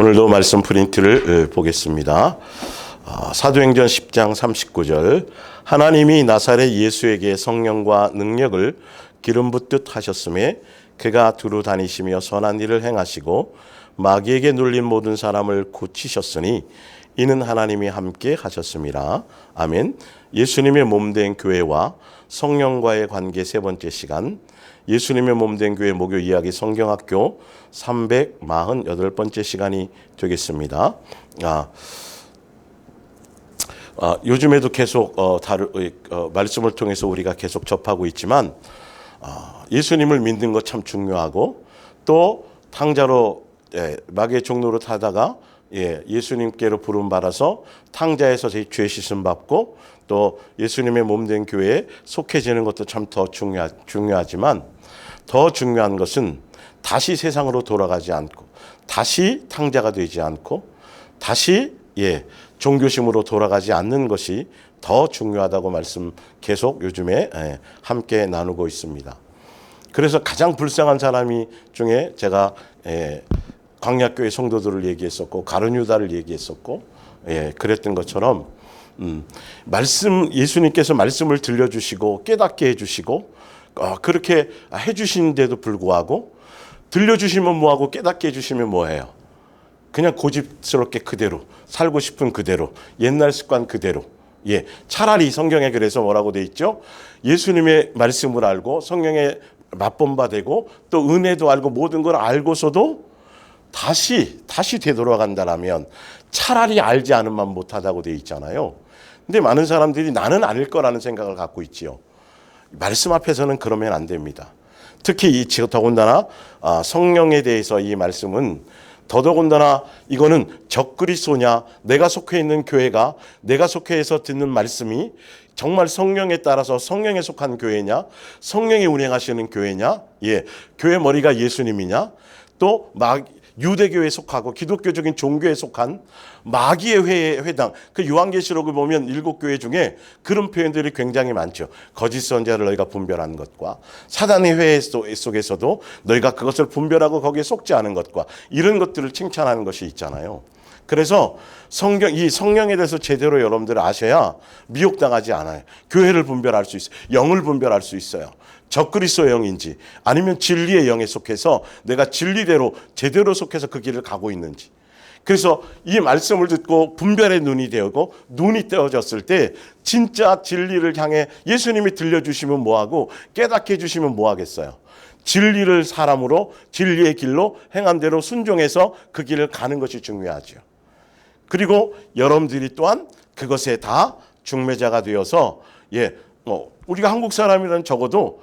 오늘도 말씀 프린트를 보겠습니다. 사도행전 10장 39절 하나님이 나사렛 예수에게 성령과 능력을 기름 붓듯 하셨음에 그가 두루 다니시며 선한 일을 행하시고 마귀에게 눌린 모든 사람을 고치셨으니 이는 하나님이 함께 하셨습니다. 아멘. 예수님의 몸된 교회와 성령과의 관계 세 번째 시간, 예수님의 몸된 교회 목요 이야기 성경학교 348번째 시간이 되겠습니다. 요즘에도 계속 말씀을 통해서 우리가 계속 접하고 있지만 예수님을 믿는 것 참 중요하고, 또 탕자로 마귀의 종로로 타다가 예수님께로 부름 받아서 탕자에서 죄 씻음 받고 또 예수님의 몸된 교회에 속해지는 것도 참 더 중요하지만, 더 중요한 것은 다시 세상으로 돌아가지 않고 다시 탕자가 되지 않고 다시 종교심으로 돌아가지 않는 것이 더 중요하다고 말씀 계속 요즘에 함께 나누고 있습니다. 그래서 가장 불쌍한 사람이 중에 제가 광야교회 성도들을 얘기했었고 가룟유다를 얘기했었고 그랬던 것처럼 예수님께서 말씀을 들려주시고 깨닫게 해주시고 그렇게 해주시는데도 불구하고 들려주시면 뭐하고 깨닫게 해주시면 뭐해요? 그냥 고집스럽게 그대로 살고 싶은 그대로 옛날 습관 그대로. 차라리 성경에 그래서 뭐라고 돼 있죠? 예수님의 말씀을 알고 성령에 맛본 바 되고 또 은혜도 알고 모든 걸 알고서도 다시 되돌아간다라면 차라리 알지 않으면 못하다고 돼 있잖아요. 근데 많은 사람들이 나는 아닐 거라는 생각을 갖고 있지요. 말씀 앞에서는 그러면 안 됩니다. 특히 더군다나 성령에 대해서 이 말씀은 더더군다나 이거는 적그리스도냐, 내가 속해 있는 교회가 내가 속해서 듣는 말씀이 정말 성령에 따라서 성령에 속한 교회냐, 성령이 운행하시는 교회냐, 교회 머리가 예수님이냐, 또 유대교에 속하고 기독교적인 종교에 속한 마귀의 회당, 그 요한계시록을 보면 7교회 중에 그런 표현들이 굉장히 많죠. 거짓 선지자를 너희가 분별하는 것과 사단의 회의 속에서도 너희가 그것을 분별하고 거기에 속지 않은 것과 이런 것들을 칭찬하는 것이 있잖아요. 그래서 이 성령에 대해서 제대로 여러분들 아셔야 미혹당하지 않아요. 교회를 분별할 수 있어요. 영을 분별할 수 있어요. 적그리스도 영인지 아니면 진리의 영에 속해서 내가 진리대로 제대로 속해서 그 길을 가고 있는지. 그래서 이 말씀을 듣고 분별의 눈이 되고 눈이 떼어졌을 때 진짜 진리를 향해 예수님이 들려주시면 뭐하고 깨닫게 해주시면 뭐하겠어요. 진리를 사람으로 진리의 길로 행한 대로 순종해서 그 길을 가는 것이 중요하죠. 그리고 여러분들이 또한 그것에 다 중매자가 되어서 우리가 한국 사람이라는 적어도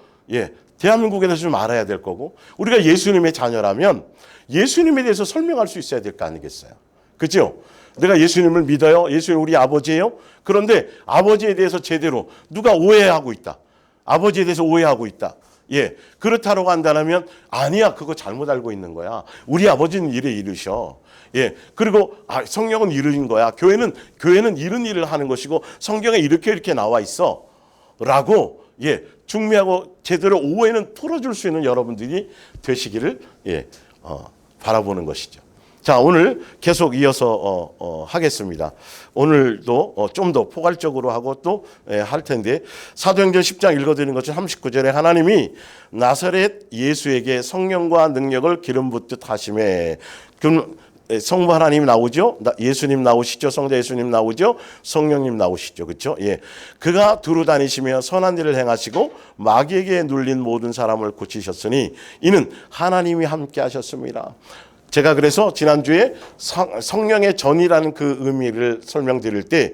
대한민국에 대해서 좀 알아야 될 거고, 우리가 예수님의 자녀라면 예수님에 대해서 설명할 수 있어야 될 거 아니겠어요? 그죠? 내가 예수님을 믿어요. 예수님 우리 아버지예요. 그런데 아버지에 대해서 제대로 누가 오해하고 있다. 아버지에 대해서 오해하고 있다. 그렇다라고 한다면 아니야, 그거 잘못 알고 있는 거야. 우리 아버지는 이래 이르셔. 그리고 성령은 이르는 거야. 교회는 이런 일을 하는 것이고 성경에 이렇게 나와 있어. 라고 중매하고 제대로 오해는 풀어줄 수 있는 여러분들이 되시기를 바라보는 것이죠. 자, 오늘 계속 이어서 하겠습니다. 오늘도 좀 더 포괄적으로 하고 또 할 텐데, 사도행전 10장 읽어드리는 것처럼 39절에 하나님이 나사렛 예수에게 성령과 능력을 기름 붓듯 하심에, 성부 하나님 나오죠. 예수님 나오시죠. 성자 예수님 나오죠. 성령님 나오시죠. 그렇죠? 그가 두루 다니시며 선한 일을 행하시고 마귀에게 눌린 모든 사람을 고치셨으니 이는 하나님이 함께 하셨습니다. 제가 그래서 지난주에 성령의 전이라는 그 의미를 설명드릴 때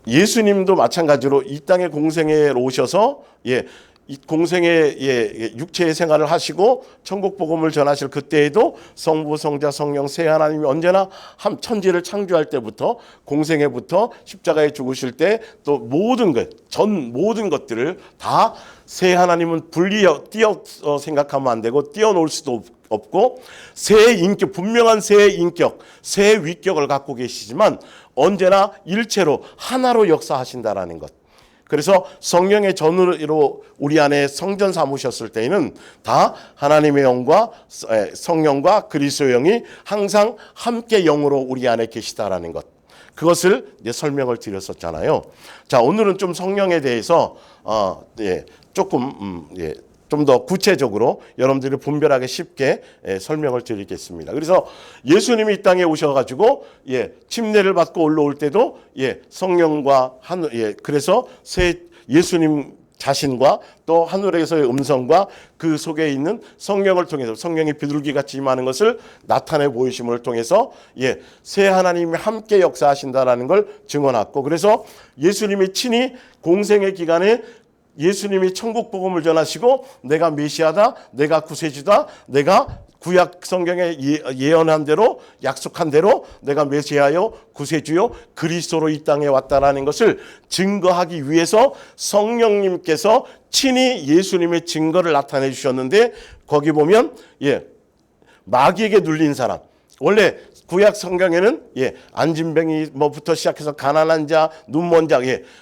예수님도 마찬가지로 이 땅의 공생에 오셔서 이 공생의 육체의 생활을 하시고 천국 복음을 전하실 그때에도 성부, 성자, 성령 세 하나님이 언제나 한 천지를 창조할 때부터 공생애부터 십자가에 죽으실 때 또 모든 것들을 다 세 하나님은 띄어 생각하면 안 되고 띄어놓을 수도 없고 분명한 새 인격, 새 위격을 갖고 계시지만 언제나 일체로 하나로 역사하신다라는 것. 그래서 성령의 전으로 우리 안에 성전 삼으셨을 때에는 다 하나님의 영과 성령과 그리스도의 영이 항상 함께 영으로 우리 안에 계시다라는 것. 그것을 이제 설명을 드렸었잖아요. 자, 오늘은 좀 성령에 대해서 조금 좀 더 구체적으로 여러분들이 분별하기 쉽게 설명을 드리겠습니다. 그래서 예수님이 이 땅에 오셔가지고 침례를 받고 올라올 때도 성령과 하늘 그래서 예수님 자신과 또 하늘에서의 음성과 그 속에 있는 성령을 통해서 성령이 비둘기같이 임하는 것을 나타내 보이심을 통해서 새 하나님이 함께 역사하신다라는 걸 증언했고, 그래서 예수님이 친히 공생의 기간에 예수님이 천국 복음을 전하시고 내가 메시아다, 내가 구세주다, 내가 구약 성경에 예언한 대로 약속한 대로 내가 메시아요 구세주요 그리스도로 이 땅에 왔다라는 것을 증거하기 위해서 성령님께서 친히 예수님의 증거를 나타내 주셨는데, 거기 보면 마귀에게 눌린 사람, 원래 구약 성경에는 안진뱅이 뭐부터 시작해서 가난한 자, 눈먼 자,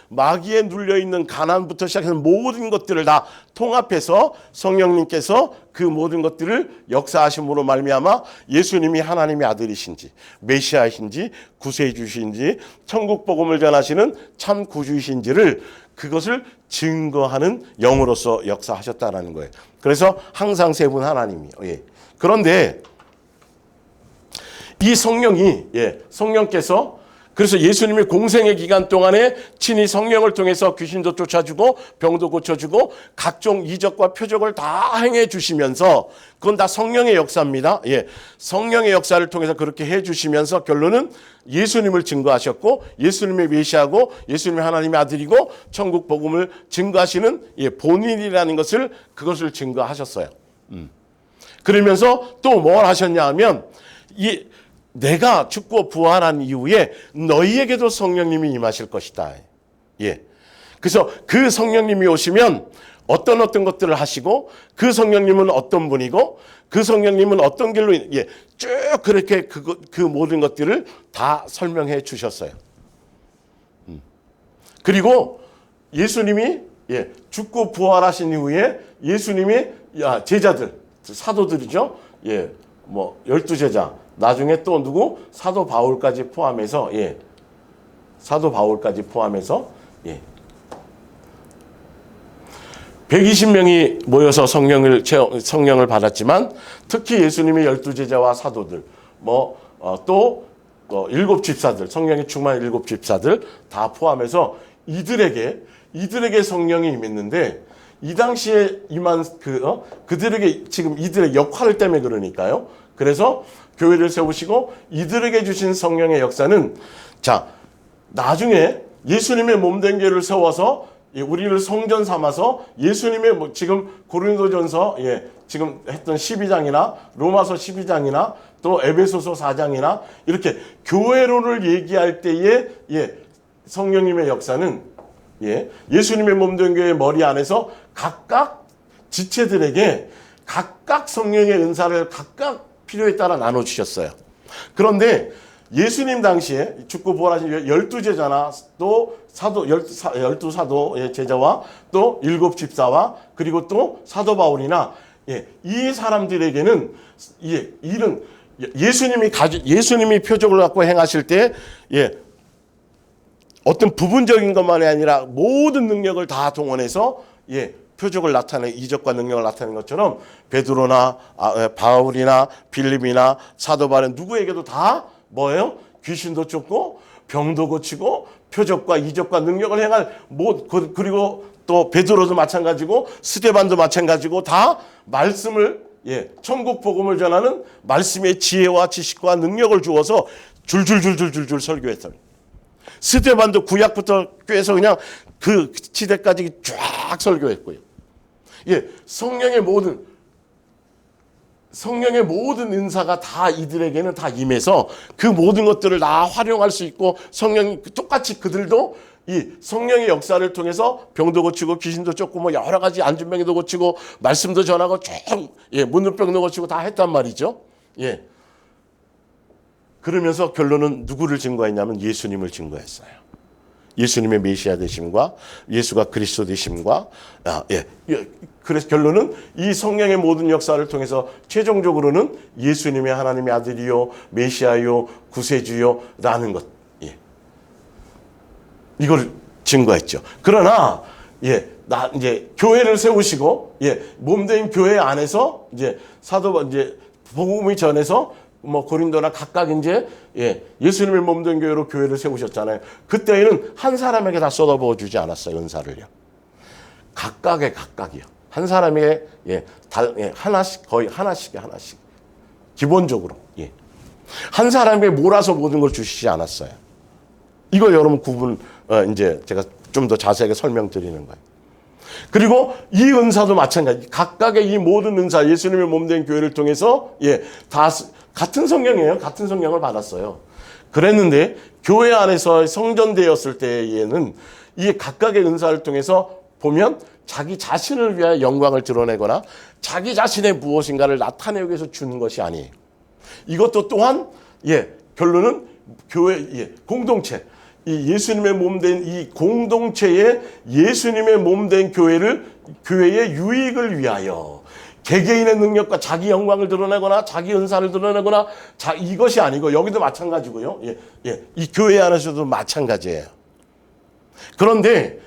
마귀에 눌려 있는 가난부터 시작해서 모든 것들을 다 통합해서 성령님께서 그 모든 것들을 역사하심으로 말미암아 예수님이 하나님의 아들이신지 메시아이신지 구세주신지 천국 복음을 전하시는 참 구주이신지를 그것을 증거하는 영으로서 역사하셨다라는 거예요. 그래서 항상 세 분 하나님이요. 그런데 이 성령께서 그래서 예수님이 공생의 기간 동안에 친히 성령을 통해서 귀신도 쫓아주고 병도 고쳐주고 각종 이적과 표적을 다 행해 주시면서, 그건 다 성령의 역사입니다. 성령의 역사를 통해서 그렇게 해 주시면서 결론은 예수님을 증거하셨고 예수님의 메시아고 예수님의 하나님의 아들이고 천국 복음을 증거하시는 본인이라는 것을 그것을 증거하셨어요. 그러면서 또 뭘 하셨냐 하면 내가 죽고 부활한 이후에 너희에게도 성령님이 임하실 것이다. 그래서 그 성령님이 오시면 어떤 것들을 하시고 그 성령님은 어떤 분이고 그 성령님은 어떤 길로 쭉 그렇게 그 모든 것들을 다 설명해 주셨어요. 그리고 예수님이 죽고 부활하신 이후에 예수님이 제자들, 사도들이죠. 뭐 12제자, 나중에 또 누구? 사도 바울까지 포함해서 사도 바울까지 포함해서 120명이 모여서 성령을 받았지만 특히 예수님의 12제자와 사도들 또 7집사들, 성령이 충만한 7집사들 다 포함해서 이들에게 성령이 임했는데, 이 당시에 임한 그들에게 지금 이들의 역할 때문에 그러니까요. 그래서 교회를 세우시고 이들에게 주신 성령의 역사는 나중에 예수님의 몸된 교회를 세워서 우리를 성전 삼아서 예수님의 지금 고린도전서 지금 했던 12장이나 로마서 12장이나 또 에베소서 4장이나 이렇게 교회론을 얘기할 때에 성령님의 역사는 예수님의 몸된 교회의 머리 안에서 각각 지체들에게 각각 성령의 은사를 각각 필요에 따라 나눠주셨어요. 그런데 예수님 당시에 죽고 부활하신 12제자나 또 사도 12사도 제자와 또 7집사와 그리고 또 사도 바울이나 이 사람들에게는 이런 예수님이 표적을 갖고 행하실 때 어떤 부분적인 것만이 아니라 모든 능력을 다 동원해서 표적을 나타내는 이적과 능력을 나타내는 것처럼 베드로나 바울이나 빌립이나 사도 바울은 누구에게도 다 뭐예요? 귀신도 쫓고 병도 고치고 표적과 이적과 능력을 행할 그리고 또 베드로도 마찬가지고 스데반도 마찬가지고 다 말씀을 천국 복음을 전하는 말씀의 지혜와 지식과 능력을 주어서 줄줄줄줄줄줄 설교했어요. 스데반도 구약부터 꿰서 그냥 그 시대까지 쫙 설교했고요. 성령의 모든 은사가 다 이들에게는 다 임해서 그 모든 것들을 다 활용할 수 있고, 성령이 똑같이 그들도 이 성령의 역사를 통해서 병도 고치고 귀신도 쫓고 뭐 여러 가지 안진병도 고치고 말씀도 전하고 쭉 문둥병도 고치고 다 했단 말이죠. 그러면서 결론은 누구를 증거했냐면 예수님을 증거했어요. 예수님의 메시아 되심과 예수가 그리스도 되심과 그래서 결론은 이 성령의 모든 역사를 통해서 최종적으로는 예수님의 하나님의 아들이요 메시아요 구세주요라는 것 이걸 증거했죠. 그러나 이제 교회를 세우시고 몸된 교회 안에서 이제 복음이 전해서 뭐 고린도나 각각 이제 예수님의 몸된 교회로 교회를 세우셨잖아요. 그때에는 한 사람에게 다 쏟아부어 주지 않았어요. 은사를요. 각각이요. 한 사람에게 하나씩 거의 하나씩 기본적으로 한 사람에게 몰아서 모든 걸 주시지 않았어요. 이거 여러분 이제 제가 좀 더 자세하게 설명드리는 거예요. 그리고 이 은사도 마찬가지. 각각의 이 모든 은사, 예수님의 몸된 교회를 통해서 다 같은 성령이에요. 같은 성령을 받았어요. 그랬는데 교회 안에서 성전되었을 때에는 이 각각의 은사를 통해서 보면 자기 자신을 위하여 영광을 드러내거나 자기 자신의 무엇인가를 나타내기 위해서 주는 것이 아니에요. 이것도 또한 결론은 교회 공동체. 이 예수님의 몸된 이 공동체의 예수님의 몸된 교회의 유익을 위하여 개개인의 능력과 자기 영광을 드러내거나 자기 은사를 드러내거나 이것이 아니고 여기도 마찬가지고요. 이 교회 안에서도 마찬가지예요. 그런데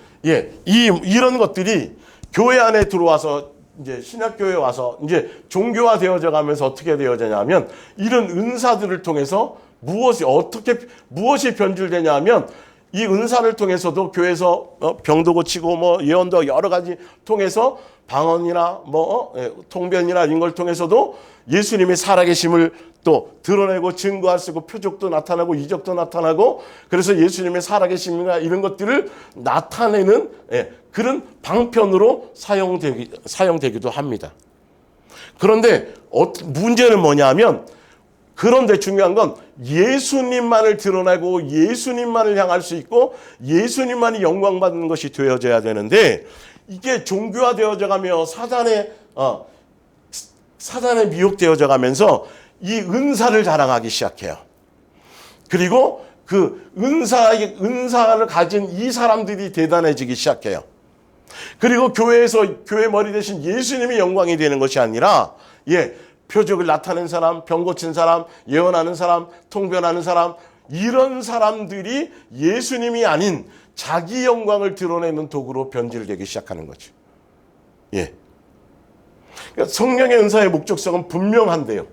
이런 것들이 교회 안에 들어와서 이제 신약교회에 와서 이제 종교화 되어져 가면서 어떻게 되어지냐면 이런 은사들을 통해서 무엇이 변질되냐면 이 은사를 통해서도 교회에서 병도 고치고 뭐 예언도 여러 가지 통해서 방언이나 통변이나 이런 걸 통해서도 예수님의 살아계심을 또 드러내고 증거할 수 있고 표적도 나타나고 이적도 나타나고 그래서 예수님의 살아계심이나 이런 것들을 나타내는 그런 방편으로 사용되기도 합니다. 그런데 문제는 뭐냐면 그런데 중요한 건 예수님만을 드러내고 예수님만을 향할 수 있고 예수님만이 영광받는 것이 되어져야 되는데 이게 종교화되어져 가며 사단에 미혹되어져 가면서 이 은사를 자랑하기 시작해요. 그리고 그 은사를 가진 이 사람들이 대단해지기 시작해요. 그리고 교회에서 교회 머리 대신 예수님이 영광이 되는 것이 아니라 표적을 나타낸 사람, 병 고친 사람, 예언하는 사람, 통변하는 사람 이런 사람들이 예수님이 아닌 자기 영광을 드러내는 도구로 변질되기 시작하는 거죠. 그러니까 성령의 은사의 목적성은 분명한데요.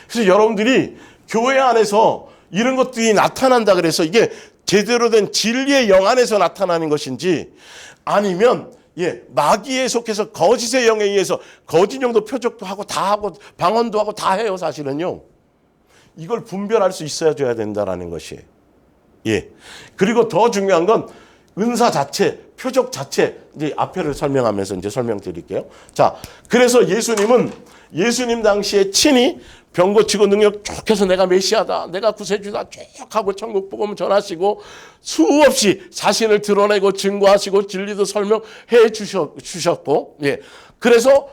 그래서 여러분들이 교회 안에서 이런 것들이 나타난다 그래서 이게 제대로 된 진리의 영 안에서 나타나는 것인지 아니면 마귀에 속해서 거짓의 영에 의해서 거짓 영도 표적도 하고 다 하고 방언도 하고 다 해요. 사실은요. 이걸 분별할 수 있어야 된다라는 것이에요. 그리고 더 중요한 건 은사 자체, 표적 자체 이제 앞에를 설명하면서 이제 설명드릴게요. 자, 그래서 예수님 당시에 친히 병 고치고 능력 쭉 해서 내가 메시아다, 내가 구세주다 쭉 하고 천국 복음 전하시고 수없이 자신을 드러내고 증거하시고 진리도 설명해 주셨고, 그래서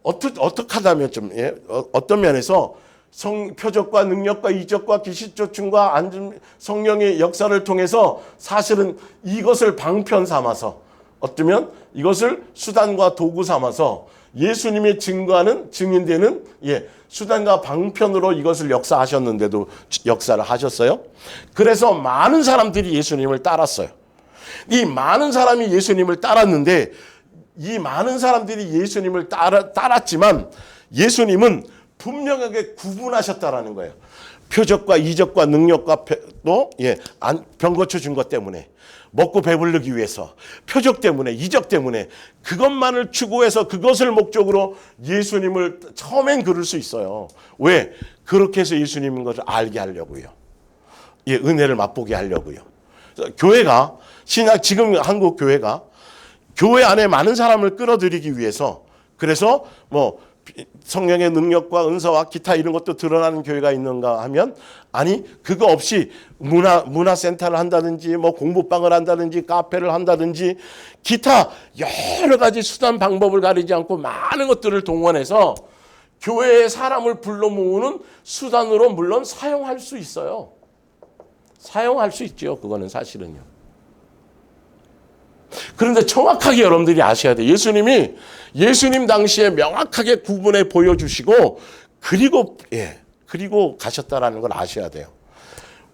어떻게 하다면 어떤 면에서 표적과 능력과 이적과 기시조충과 성령의 역사를 통해서 사실은 이것을 방편 삼아서 어쩌면 이것을 수단과 도구 삼아서 예수님의 증거하는 증인되는 수단과 방편으로 이것을 역사하셨는데도 역사를 하셨어요. 그래서 많은 사람들이 예수님을 따랐어요. 이 많은 사람이 예수님을 따랐는데 이 많은 사람들이 예수님을 따랐지만 예수님은 분명하게 구분하셨다라는 거예요. 표적과 이적과 능력과 또 병 고쳐준 것 때문에 먹고 배부르기 위해서 표적 때문에 이적 때문에 그것만을 추구해서 그것을 목적으로 예수님을 처음엔 그럴 수 있어요. 왜? 그렇게 해서 예수님인 것을 알게 하려고요. 은혜를 맛보게 하려고요. 교회가 지금 한국 교회가 교회 안에 많은 사람을 끌어들이기 위해서 그래서 성령의 능력과 은사와 기타 이런 것도 드러나는 교회가 있는가 하면 아니 그거 없이 문화센터를 한다든지 공부방을 한다든지 카페를 한다든지 기타 여러 가지 수단 방법을 가리지 않고 많은 것들을 동원해서 교회에 사람을 불러 모으는 수단으로 물론 사용할 수 있어요. 사용할 수 있죠. 그거는 사실은요. 그런데 정확하게 여러분들이 아셔야 돼요. 예수님이 예수님 당시에 명확하게 구분해 보여주시고 그리고 가셨다라는 걸 아셔야 돼요.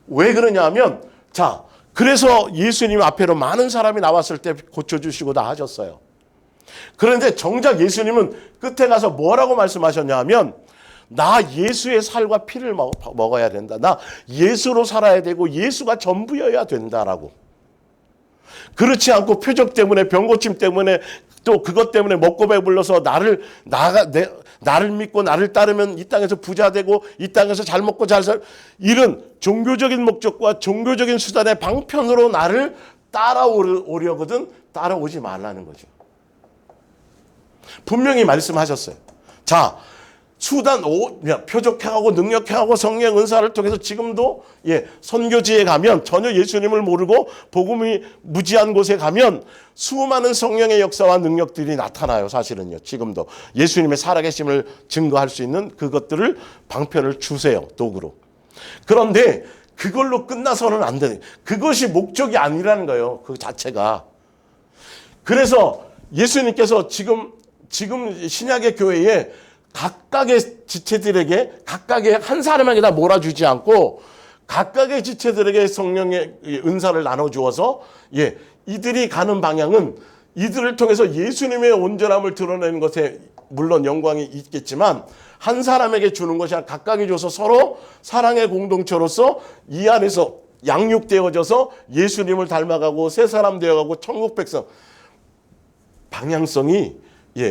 왜 그러냐 하면 자, 그래서 예수님 앞에로 많은 사람이 나왔을 때 고쳐주시고 다 하셨어요. 그런데 정작 예수님은 끝에 가서 뭐라고 말씀하셨냐 하면 나 예수의 살과 피를 먹어야 된다. 나 예수로 살아야 되고 예수가 전부여야 된다라고. 그렇지 않고 표적 때문에 병 고침 때문에 또 그것 때문에 먹고 배불러서 나를 믿고 나를 따르면 이 땅에서 부자 되고 이 땅에서 잘 먹고 잘 살 이런 종교적인 목적과 종교적인 수단의 방편으로 나를 따라오려거든 따라오지 말라는 거죠. 분명히 말씀하셨어요. 자, 수단 표적행하고 능력행하고 성령 은사를 통해서 지금도 선교지에 가면 전혀 예수님을 모르고 복음이 무지한 곳에 가면 수많은 성령의 역사와 능력들이 나타나요. 사실은요. 지금도 예수님의 살아계심을 증거할 수 있는 그것들을 방편을 주세요. 도구로. 그런데 그걸로 끝나서는 안 되는 그것이 목적이 아니라는 거예요. 그 자체가. 그래서 예수님께서 지금 신약의 교회에 각각의 지체들에게 각각의 한 사람에게 다 몰아주지 않고 각각의 지체들에게 성령의 은사를 나눠주어서 이들이 가는 방향은 이들을 통해서 예수님의 온전함을 드러내는 것에 물론 영광이 있겠지만 한 사람에게 주는 것이 아니라 각각이 줘서 서로 사랑의 공동체로서 이 안에서 양육되어져서 예수님을 닮아가고 새 사람 되어가고 천국 백성 방향성이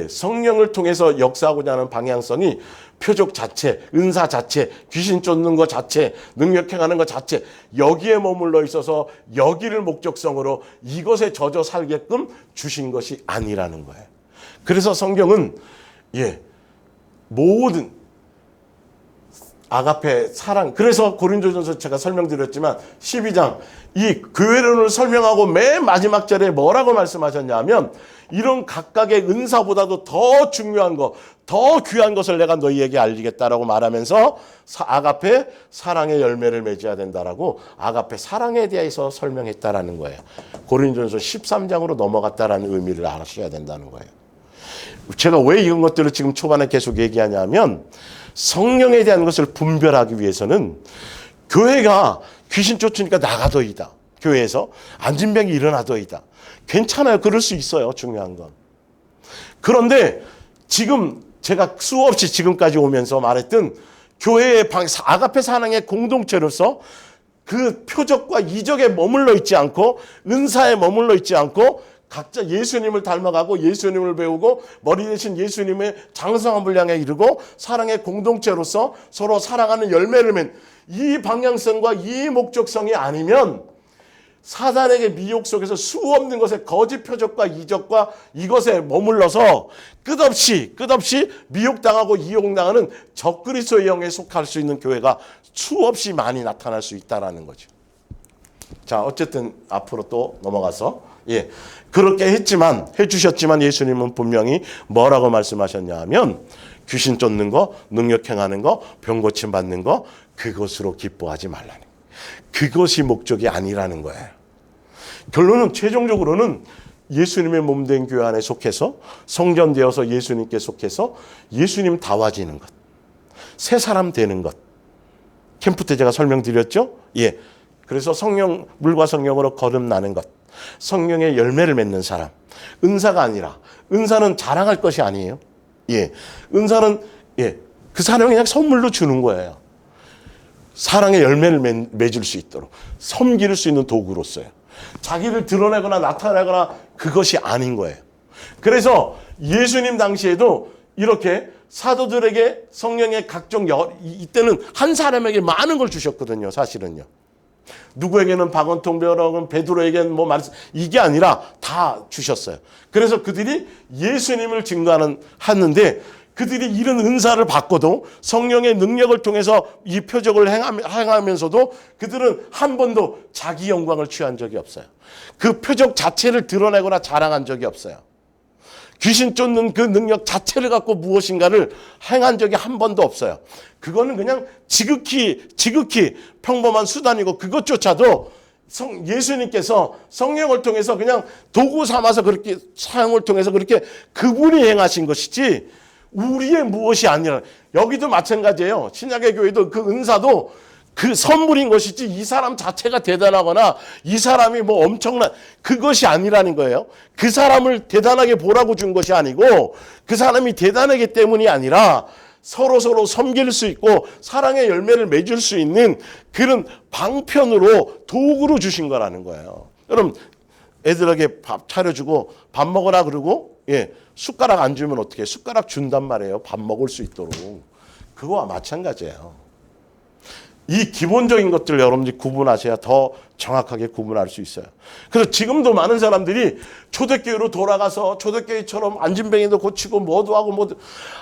성령을 통해서 역사하고자 하는 방향성이 표적 자체, 은사 자체, 귀신 쫓는 것 자체, 능력 행하는 것 자체 여기에 머물러 있어서 여기를 목적성으로 이것에 젖어 살게끔 주신 것이 아니라는 거예요. 그래서 성경은 모든 아가페 사랑 그래서 고린도전서 제가 설명드렸지만 12장 이 교회론을 설명하고 맨 마지막 절에 뭐라고 말씀하셨냐면 이런 각각의 은사보다도 더 중요한 것, 더 귀한 것을 내가 너희에게 알리겠다라고 말하면서 아가페 사랑의 열매를 맺어야 된다라고 아가페 사랑에 대해서 설명했다라는 거예요. 고린도전서 13장으로 넘어갔다라는 의미를 아셔야 된다는 거예요. 제가 왜 이런 것들을 지금 초반에 계속 얘기하냐면 성령에 대한 것을 분별하기 위해서는 교회가 귀신 쫓으니까 나가더이다. 교회에서 안진병이 일어나더이다. 괜찮아요. 그럴 수 있어요. 중요한 건. 그런데 지금 제가 수없이 지금까지 오면서 말했던 교회의 아가페 사랑의 공동체로서 그 표적과 이적에 머물러 있지 않고 은사에 머물러 있지 않고 각자 예수님을 닮아가고 예수님을 배우고 머리 대신 예수님의 장성함을 향해 이르고 사랑의 공동체로서 서로 사랑하는 열매를 맺는 이 방향성과 이 목적성이 아니면 사단에게 미혹 속에서 수없는 것의 거짓 표적과 이적과 이것에 머물러서 끝없이 미혹당하고 이용당하는 적그리스도의 영에 속할 수 있는 교회가 수없이 많이 나타날 수 있다는 거죠. 자, 어쨌든 앞으로 또 넘어가서 그렇게 해주셨지만 예수님은 분명히 뭐라고 말씀하셨냐 하면 귀신 쫓는 거, 능력 행하는 거, 병 고침 받는 거 그것으로 기뻐하지 말라는 거예요. 그것이 목적이 아니라는 거예요. 결론은 최종적으로는 예수님의 몸된 교회 안에 속해서 성전되어서 예수님께 속해서 예수님 다와지는 것, 새 사람 되는 것. 캠프 때 제가 설명드렸죠? 그래서 물과 성령으로 거듭나는 것. 성령의 열매를 맺는 사람. 은사가 아니라 은사는 자랑할 것이 아니에요. 은사는 그 사람이 그냥 선물로 주는 거예요. 사랑의 열매를 맺을 수 있도록 섬길 수 있는 도구로서요. 자기를 드러내거나 나타내거나 그것이 아닌 거예요. 그래서 예수님 당시에도 이렇게 사도들에게 성령의 각종 이때는 한 사람에게 많은 걸 주셨거든요. 사실은요. 누구에게는 박원통 변호사는 베드로에게는 이게 아니라 다 주셨어요. 그래서 그들이 예수님을 하는데 그들이 이런 은사를 받고도 성령의 능력을 통해서 이 표적을 행하면서도 그들은 한 번도 자기 영광을 취한 적이 없어요. 그 표적 자체를 드러내거나 자랑한 적이 없어요. 귀신 쫓는 그 능력 자체를 갖고 무엇인가를 행한 적이 한 번도 없어요. 그거는 그냥 지극히 평범한 수단이고 그것조차도 예수님께서 성령을 통해서 그냥 도구 삼아서 그렇게 사용을 통해서 그렇게 그분이 행하신 것이지 우리의 무엇이 아니라, 여기도 마찬가지예요. 신약의 교회도 그 은사도 그 선물인 것이지 이 사람 자체가 대단하거나 이 사람이 뭐 엄청난 그것이 아니라는 거예요. 그 사람을 대단하게 보라고 준 것이 아니고 그 사람이 대단하기 때문이 아니라 서로 섬길 수 있고 사랑의 열매를 맺을 수 있는 그런 방편으로 도구로 주신 거라는 거예요. 여러분, 애들에게 밥 차려주고 밥 먹으라 그러고 숟가락 안 주면 어떻게 해? 숟가락 준단 말이에요. 밥 먹을 수 있도록. 그거와 마찬가지예요. 이 기본적인 것들 여러분들이 구분하셔야 더 정확하게 구분할 수 있어요. 그래서 지금도 많은 사람들이 초대교회로 돌아가서 초대교회처럼 안진뱅이도 고치고 뭐도 하고 뭐도,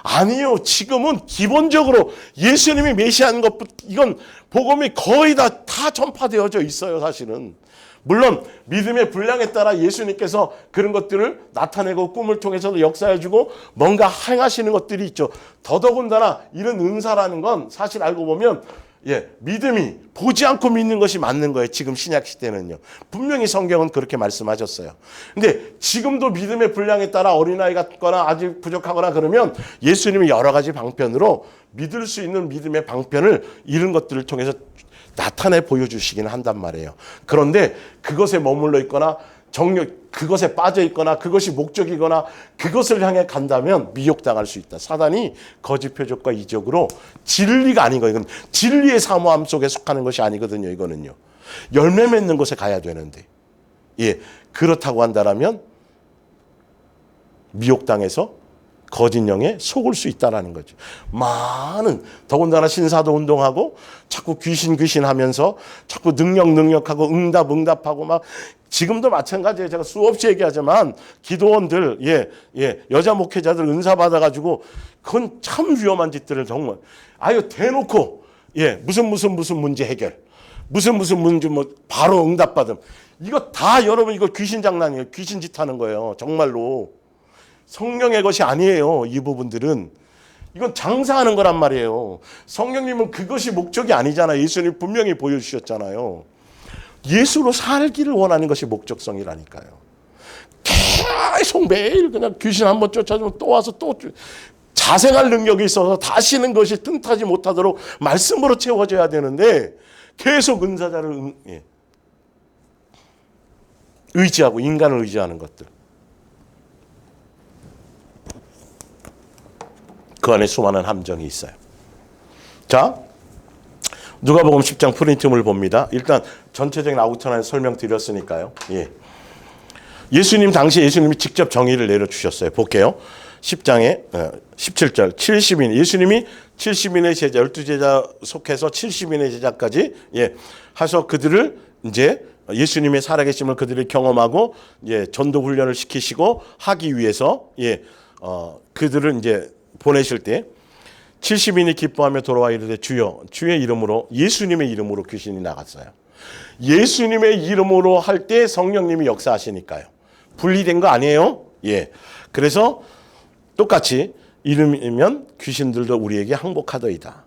아니요. 지금은 기본적으로 예수님이 메시아인 것, 이건 복음이 거의 다 전파되어져 있어요. 사실은. 물론 믿음의 분량에 따라 예수님께서 그런 것들을 나타내고 꿈을 통해서도 역사해주고 뭔가 행하시는 것들이 있죠. 더더군다나 이런 은사라는 건 사실 알고 보면 믿음이 보지 않고 믿는 것이 맞는 거예요. 지금 신약 시대는요. 분명히 성경은 그렇게 말씀하셨어요. 근데 지금도 믿음의 분량에 따라 어린아이 같거나 아직 부족하거나 그러면 예수님이 여러 가지 방편으로 믿을 수 있는 믿음의 방편을 이런 것들을 통해서 나타내 보여주시기는 한단 말이에요. 그런데 그것에 머물러 있거나 그것에 빠져 있거나 그것이 목적이거나 그것을 향해 간다면 미혹당할 수 있다. 사단이 거짓 표적과 이적으로 진리가 아닌 거예요. 이건 진리의 사모함 속에 속하는 것이 아니거든요. 이거는요. 열매 맺는 곳에 가야 되는데. 그렇다고 한다면 미혹당해서 거짓 영에 속을 수 있다는 거죠. 많은, 더군다나 신사도 운동하고 자꾸 귀신 하면서 자꾸 능력하고 응답하고 막, 지금도 마찬가지예요. 제가 수없이 얘기하지만 기도원들, 여자 목회자들 은사 받아가지고 그건 참 위험한 짓들을 정말 대놓고 무슨 문제 해결, 무슨 문제 뭐 바로 응답받음, 이거 다 여러분 이거 귀신 장난이에요. 귀신 짓 하는 거예요. 정말로. 성령의 것이 아니에요. 이 부분들은. 이건 장사하는 거란 말이에요. 성령님은 그것이 목적이 아니잖아요. 예수님 분명히 보여주셨잖아요. 예수로 살기를 원하는 것이 목적성이라니까요. 계속 매일 그냥 귀신 한번 쫓아주면 또 와서 또 자생할 능력이 있어서 다시는 것이 틈타지 못하도록 말씀으로 채워져야 되는데 계속 은사자를 의지하고 인간을 의지하는 것들. 그 안에 수많은 함정이 있어요. 자, 누가복음 10장 프린트물 봅니다. 일단 전체적인 아우터라인 설명드렸으니까요. 예수님 당시 예수님이 직접 정의를 내려주셨어요. 볼게요. 10장에 17절 70인 예수님이 70인의 제자 12제자 속해서 70인의 제자까지 해서 그들을 이제 예수님의 살아계심을 그들이 경험하고 전도 훈련을 시키시고 하기 위해서 그들을 이제 보내실 때 70인이 기뻐하며 돌아와 이르되 주여, 주의 이름으로, 예수님의 이름으로 귀신이 나갔어요. 예수님의 이름으로 할 때 성령님이 역사하시니까요. 분리된 거 아니에요? 그래서 똑같이 이름이면 귀신들도 우리에게 항복하더이다.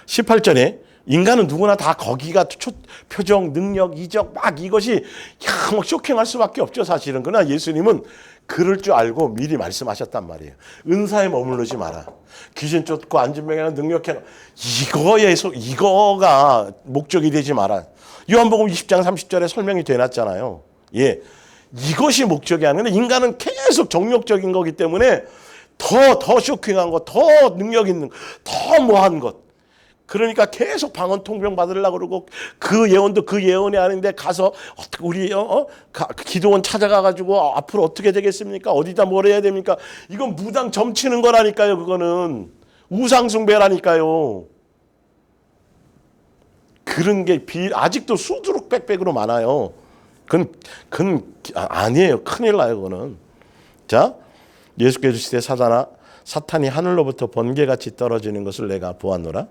18절에 인간은 누구나 다 거기가 표정, 능력, 이적 막 이것이 막 쇼킹할 수밖에 없죠. 사실은. 그러나 예수님은 그럴 줄 알고 미리 말씀하셨단 말이에요. 은사에 머무르지 마라. 귀신 쫓고 안진병이나 능력해. 이거가 목적이 되지 마라. 요한복음 20장 30절에 설명이 되놨잖아요. 이것이 목적이 아니라 인간은 계속 정욕적인 거기 때문에 더 쇼킹한 것, 더 능력 있는 것, 더 뭐한 것. 그러니까 계속 방언 통병 받으려고 그러고 그 예언도 그 예언이 아닌데 가서 어떻게 우리 기도원 찾아가가지고 앞으로 어떻게 되겠습니까? 어디다 뭘 해야 됩니까? 이건 무당 점치는 거라니까요. 그거는 우상숭배라니까요. 그런 게 아직도 수두룩 빽빽으로 많아요. 그건 아니에요. 큰일 나요. 그거는. 자, 예수께서 주시되 사탄이 하늘로부터 번개같이 떨어지는 것을 내가 보았노라.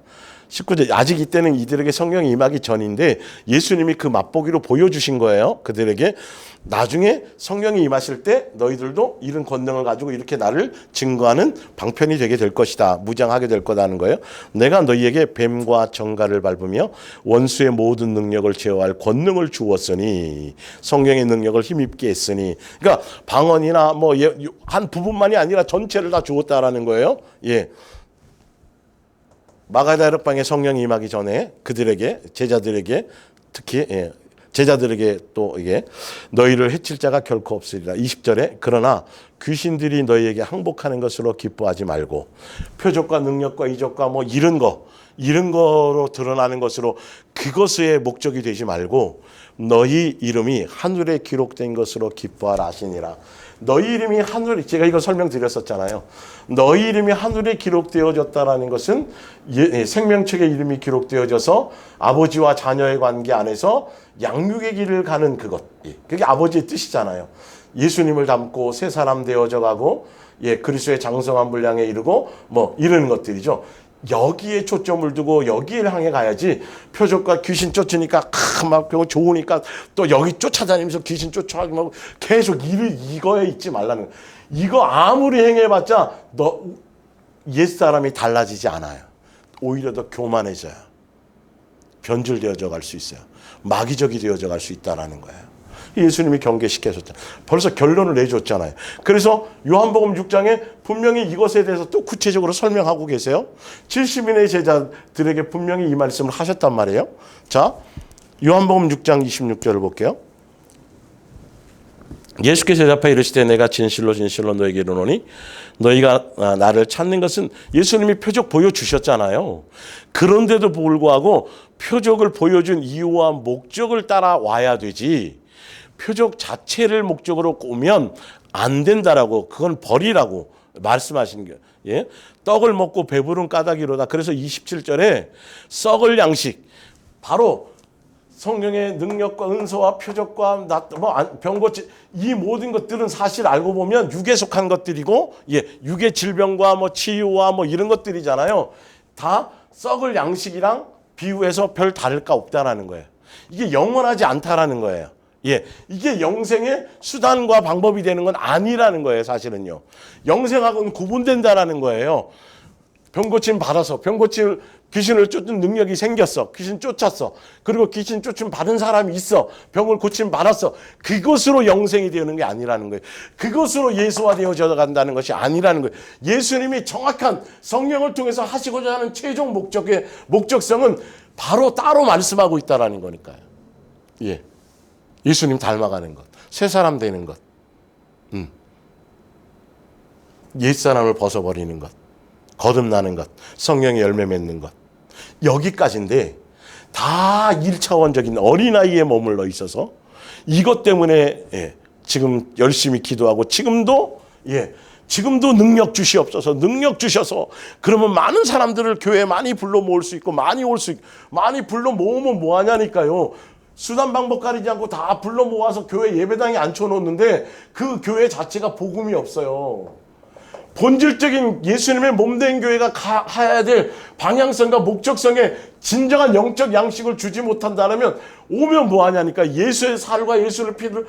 19절 아직 이때는 이들에게 성령이 임하기 전인데 예수님이 그 맛보기로 보여주신 거예요. 그들에게 나중에 성령이 임하실 때 너희들도 이런 권능을 가지고 이렇게 나를 증거하는 방편이 되게 될 것이다. 무장하게 될 거다는 거예요. 내가 너희에게 뱀과 정갈을 밟으며 원수의 모든 능력을 제어할 권능을 주었으니, 성령의 능력을 힘입게 했으니, 그러니까 방언이나 뭐 한 부분만이 아니라 전체를 다 주었다라는 거예요. 예. 마가다 역방에 성령이 임하기 전에 그들에게, 제자들에게 특히 제자들에게 또 이게 너희를 해칠 자가 결코 없으리라. 20절에 그러나 귀신들이 너희에게 항복하는 것으로 기뻐하지 말고 표적과 능력과 이적과 뭐 이런 거로 드러나는 것으로 그것의 목적이 되지 말고 너희 이름이 하늘에 기록된 것으로 기뻐하라 하시니라. 너희 이름이 하늘에, 제가 이거 설명드렸었잖아요. 너희 이름이 하늘에 기록되어졌다라는 것은 생명책의 이름이 기록되어져서 아버지와 자녀의 관계 안에서 양육의 길을 가는 그것. 그게 아버지의 뜻이잖아요. 예수님을 닮고 새 사람 되어져 가고 그리스도의 장성한 분량에 이르고 뭐 이런 것들이죠. 여기에 초점을 두고 여기를 향해 가야지, 표적과 귀신 쫓으니까 막 좋으니까 또 여기 쫓아다니면서 귀신 쫓아가고 계속 이거에 있지 말라는 거예요. 이거 아무리 행해봤자 너 옛사람이 달라지지 않아요. 오히려 더 교만해져요. 변질되어져 갈 수 있어요. 마귀적이 되어져 갈 수 있다는 거예요. 예수님이 경계시켜줬잖아요. 벌써 결론을 내줬잖아요. 그래서 요한복음 6장에 분명히 이것에 대해서 또 구체적으로 설명하고 계세요. 70인의 제자들에게 분명히 이 말씀을 하셨단 말이에요. 자, 요한복음 6장 26절을 볼게요. 예수께서 대답하여 이르시되 내가 진실로 진실로 너에게 이르노니 너희가 나를 찾는 것은, 예수님이 표적 보여주셨잖아요. 그런데도 불구하고 표적을 보여준 이유와 목적을 따라와야 되지, 표적 자체를 목적으로 오면 안 된다라고, 그건 버리라고 말씀하신 거예요. 예? 떡을 먹고 배부른 까닭이로다. 그래서 27절에 썩을 양식, 바로 성령의 능력과 은사와 표적과 병 고치, 이 모든 것들은 사실 알고 보면 육에 속한 것들이고, 육의 질병과 뭐 치유와 뭐 이런 것들이잖아요. 다 썩을 양식이랑 비유해서 별 다를 거 없다라는 거예요. 이게 영원하지 않다라는 거예요. 이게 영생의 수단과 방법이 되는 건 아니라는 거예요, 사실은요. 영생하고는 구분된다라는 거예요. 병 고침 받아서, 귀신을 쫓는 능력이 생겼어. 귀신 쫓았어. 그리고 귀신 쫓음 받은 사람이 있어. 병을 고침 받았어. 그것으로 영생이 되는 게 아니라는 거예요. 그것으로 예수화되어져 간다는 것이 아니라는 거예요. 예수님이 정확한 성령을 통해서 하시고자 하는 최종 목적성은 바로 따로 말씀하고 있다라는 거니까요. 예수님 닮아가는 것, 새 사람 되는 것, 옛사람을 벗어버리는 것, 거듭나는 것, 성령의 열매 맺는 것, 여기까지인데 다 1차원적인 어린아이에 머물러 있어서 이것 때문에 지금 열심히 기도하고 지금도 능력 주시옵소서, 능력 주셔서 그러면 많은 사람들을 교회에 많이 불러 모을 수 있고 많이 불러 모으면 뭐하냐니까요. 수단 방법 가리지 않고 다 불러 모아서 교회 예배당에 앉혀놓는데 그 교회 자체가 복음이 없어요. 본질적인 예수님의 몸된 교회가 가야 될 방향성과 목적성에 진정한 영적 양식을 주지 못한다면 오면 뭐하냐니까. 예수의 살과 예수의 피를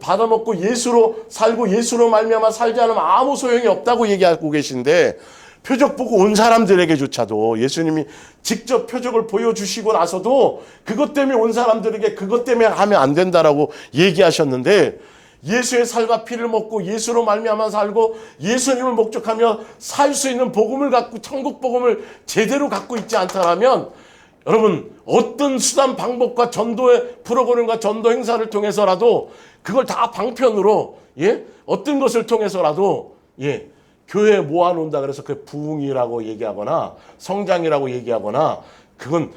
받아먹고 예수로 살고 예수로 말미암아 살지 않으면 아무 소용이 없다고 얘기하고 계신데, 표적 보고 온 사람들에게조차도 예수님이 직접 표적을 보여주시고 나서도 그것 때문에 온 사람들에게 그것 때문에 하면 안 된다라고 얘기하셨는데, 예수의 살과 피를 먹고 예수로 말미암아 살고 예수님을 목적하며 살 수 있는 복음을 갖고 천국 복음을 제대로 갖고 있지 않다라면, 여러분 어떤 수단 방법과 전도의 프로그램과 전도 행사를 통해서라도 그걸 다 방편으로 어떤 것을 통해서라도 교회에 모아놓는다 그래서 그 부흥이라고 얘기하거나 성장이라고 얘기하거나, 그건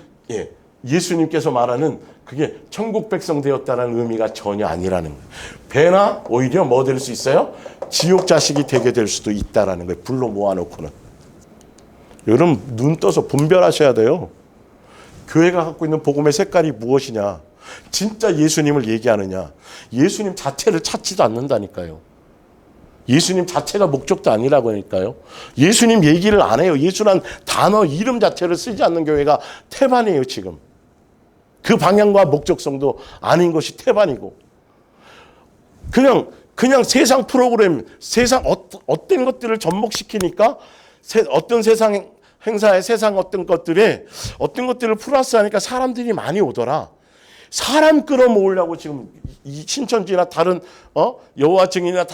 예수님께서 말하는 그게 천국 백성 되었다는 의미가 전혀 아니라는 거예요. 배나 오히려 뭐 될 수 있어요? 지옥 자식이 되게 될 수도 있다라는 거예요. 불러 모아놓고는. 여러분 눈 떠서 분별하셔야 돼요. 교회가 갖고 있는 복음의 색깔이 무엇이냐, 진짜 예수님을 얘기하느냐, 예수님 자체를 찾지도 않는다니까요. 예수님 자체가 목적도 아니라고 하니까요. 예수님 얘기를 안 해요. 예수란 단어 이름 자체를 쓰지 않는 교회가 태반이에요. 지금 그 방향과 목적성도 아닌 것이 태반이고, 그냥 세상 프로그램, 세상 어떤 것들을 접목시키니까 어떤 세상 행사에 세상 어떤 것들을 플러스하니까 사람들이 많이 오더라. 사람 끌어모으려고 지금 이 신천지나 다른 여호와 증인이나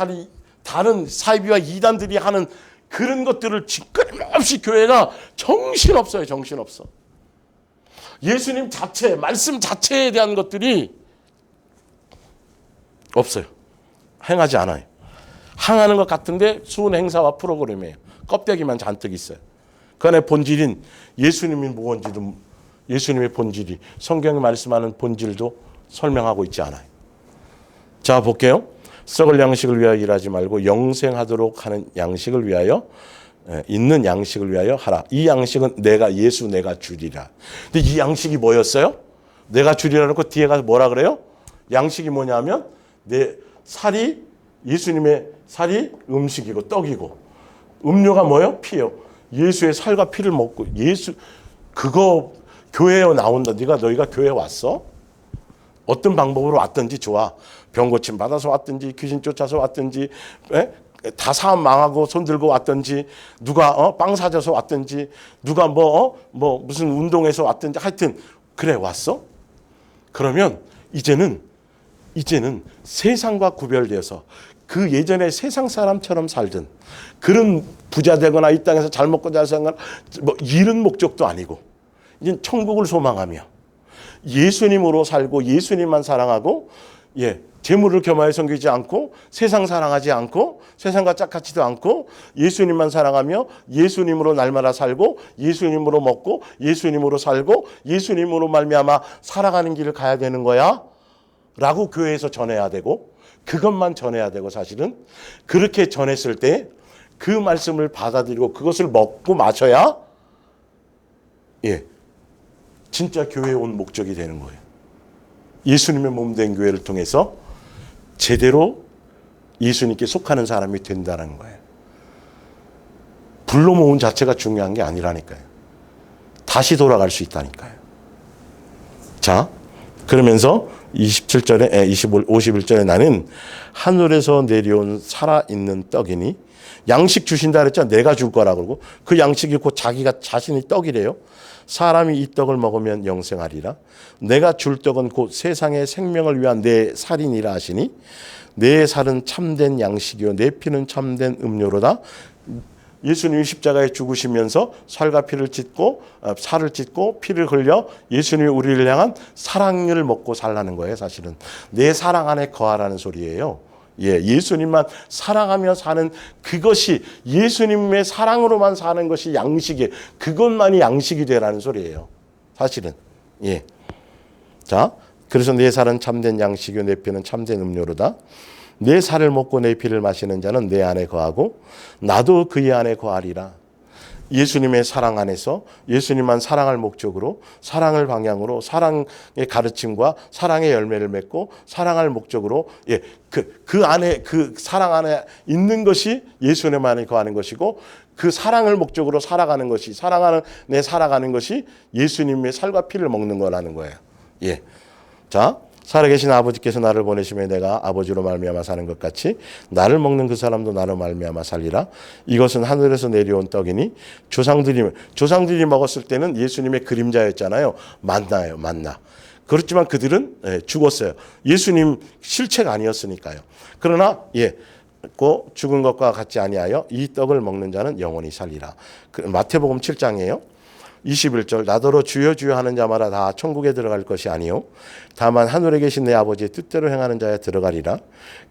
다른 사이비와 이단들이 하는 그런 것들을 끊임없이 교회가 정신없어요. 정신없어. 예수님 자체, 말씀 자체에 대한 것들이 없어요. 행하지 않아요. 행하는 것 같은데 수은 행사와 프로그램이에요. 껍데기만 잔뜩 있어요. 그 안에 본질인 예수님이 무언지도, 예수님의 본질이 성경이 말씀하는 본질도 설명하고 있지 않아요. 자, 볼게요. 썩을 양식을 위하여 일하지 말고 영생하도록 하는 양식을 위하여, 있는 양식을 위하여 하라. 이 양식은 내가 주리라. 근데 이 양식이 뭐였어요? 내가 주리라 놓고 뒤에 가서 뭐라 그래요? 양식이 뭐냐면 예수님의 살이 음식이고 떡이고, 음료가 뭐예요? 피예요. 예수의 살과 피를 먹고, 그거 교회에 나온다. 너희가 교회에 왔어? 어떤 방법으로 왔든지 좋아. 병 고침 받아서 왔든지, 귀신 쫓아서 왔든지, 다 사업 망하고 손 들고 왔든지, 누가 빵 사줘서 왔든지, 누가 무슨 운동해서 왔든지, 하여튼 그래 왔어? 그러면 이제는 세상과 구별되어서 그 예전에 세상 사람처럼 살던 그런 부자 되거나 이 땅에서 잘 먹고 잘 사는 이런 목적도 아니고, 이제 천국을 소망하며 예수님으로 살고 예수님만 사랑하고, 재물을 겸하여 섬기지 않고 세상 사랑하지 않고 세상과 짝같지도 않고 예수님만 사랑하며 예수님으로 날마다 살고 예수님으로 먹고 예수님으로 살고 예수님으로 말미암아 살아가는 길을 가야 되는 거야 라고 교회에서 전해야 되고, 그것만 전해야 되고, 사실은 그렇게 전했을 때 그 말씀을 받아들이고 그것을 먹고 마셔야 진짜 교회에 온 목적이 되는 거예요. 예수님의 몸 된 교회를 통해서 제대로 예수님께 속하는 사람이 된다는 거예요. 불러 모은 자체가 중요한 게 아니라니까요. 다시 돌아갈 수 있다니까요. 자, 그러면서 51절에 나는 하늘에서 내려온 살아있는 떡이니, 양식 주신다 그랬죠. 내가 줄 거라고 그러고, 그 양식이 곧 자기가 자신이 떡이래요. 사람이 이 떡을 먹으면 영생하리라. 내가 줄 떡은 곧 세상의 생명을 위한 내 살이니라 하시니, 내 살은 참된 양식이요 내 피는 참된 음료로다. 예수님이 십자가에 죽으시면서 살과 피를 찢고 살을 찢고 피를 흘려 예수님이 우리를 향한 사랑을 먹고 살라는 거예요. 사실은 내 사랑 안에 거하라는 소리예요. 예수님만 사랑하며 사는 그것이, 예수님의 사랑으로만 사는 것이 양식이에요. 그것만이 양식이 되라는 소리예요. 사실은. 자, 그래서 내 살은 참된 양식이요 내 피는 참된 음료로다. 내 살을 먹고 내 피를 마시는 자는 내 안에 거하고 나도 그의 안에 거하리라. 예수님의 사랑 안에서 예수님만 사랑할 목적으로, 사랑을 방향으로, 사랑의 가르침과 사랑의 열매를 맺고 사랑할 목적으로, 그 안에, 그 사랑 안에 있는 것이 예수님 안에 거하는 것이고, 그 사랑을 목적으로 살아가는 것이, 살아가는 것이 예수님의 살과 피를 먹는 거라는 거예요. 자, 살아계신 아버지께서 나를 보내시며 내가 아버지로 말미암아 사는 것 같이 나를 먹는 그 사람도 나로 말미암아 살리라. 이것은 하늘에서 내려온 떡이니, 조상들이 먹었을 때는 예수님의 그림자였잖아요. 만나예요, 만나. 그렇지만 그들은 죽었어요. 예수님 실체가 아니었으니까요. 그러나 죽은 것과 같지 아니하여 이 떡을 먹는 자는 영원히 살리라. 마태복음 7장이에요. 21절, 나더러 주여 주여 하는 자마다 다 천국에 들어갈 것이 아니요 다만 하늘에 계신 내 아버지의 뜻대로 행하는 자야 들어가리라.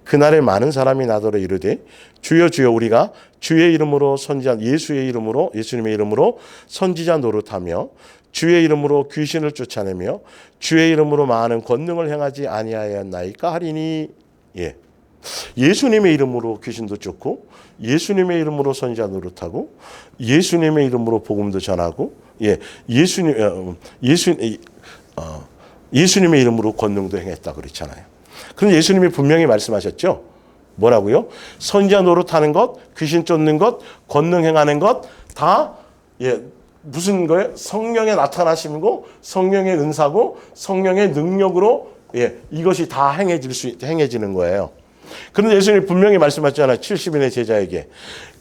그날에 많은 사람이 나더러 이르되 주여 주여, 우리가 주의 이름으로 선지자, 예수님의 이름으로 선지자 노릇하며 주의 이름으로 귀신을 쫓아내며 주의 이름으로 많은 권능을 행하지 아니하였나이까 하리니. 예수님의 이름으로 귀신도 쫓고, 예수님의 이름으로 선지자 노릇하고, 예수님의 이름으로 복음도 전하고, 예수님의 이름으로 권능도 행했다 그랬잖아요. 그런데 예수님이 분명히 말씀하셨죠. 뭐라고요? 선지자 노릇하는 것, 귀신 쫓는 것, 권능 행하는 것 다 무슨 거예요? 성령의 나타나심이고 성령의 은사고 성령의 능력으로 이것이 다 행해지는 거예요. 그런데 예수님이 분명히 말씀하셨잖아요. 70인의 제자에게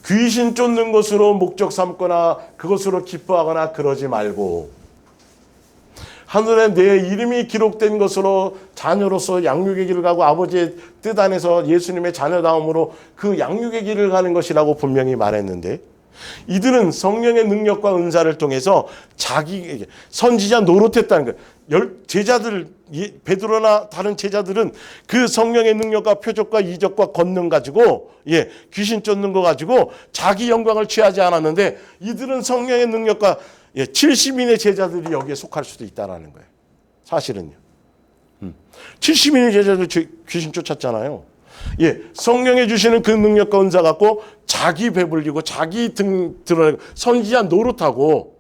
귀신 쫓는 것으로 목적 삼거나 그것으로 기뻐하거나 그러지 말고 하늘에 내 이름이 기록된 것으로 자녀로서 양육의 길을 가고 아버지의 뜻 안에서 예수님의 자녀다움으로 그 양육의 길을 가는 것이라고 분명히 말했는데, 이들은 성령의 능력과 은사를 통해서 자기 선지자 노릇했다는 거예요. 제자들, 베드로나 다른 제자들은 그 성령의 능력과 표적과 이적과 권능 가지고 귀신 쫓는 거 가지고 자기 영광을 취하지 않았는데, 이들은 성령의 능력과 70인의 제자들이 여기에 속할 수도 있다라는 거예요. 사실은요. 70인의 제자들 귀신 쫓았잖아요. 성령이 주시는 그 능력과 은사 갖고 자기 배불리고 자기 등 드러내고 선지자 노릇하고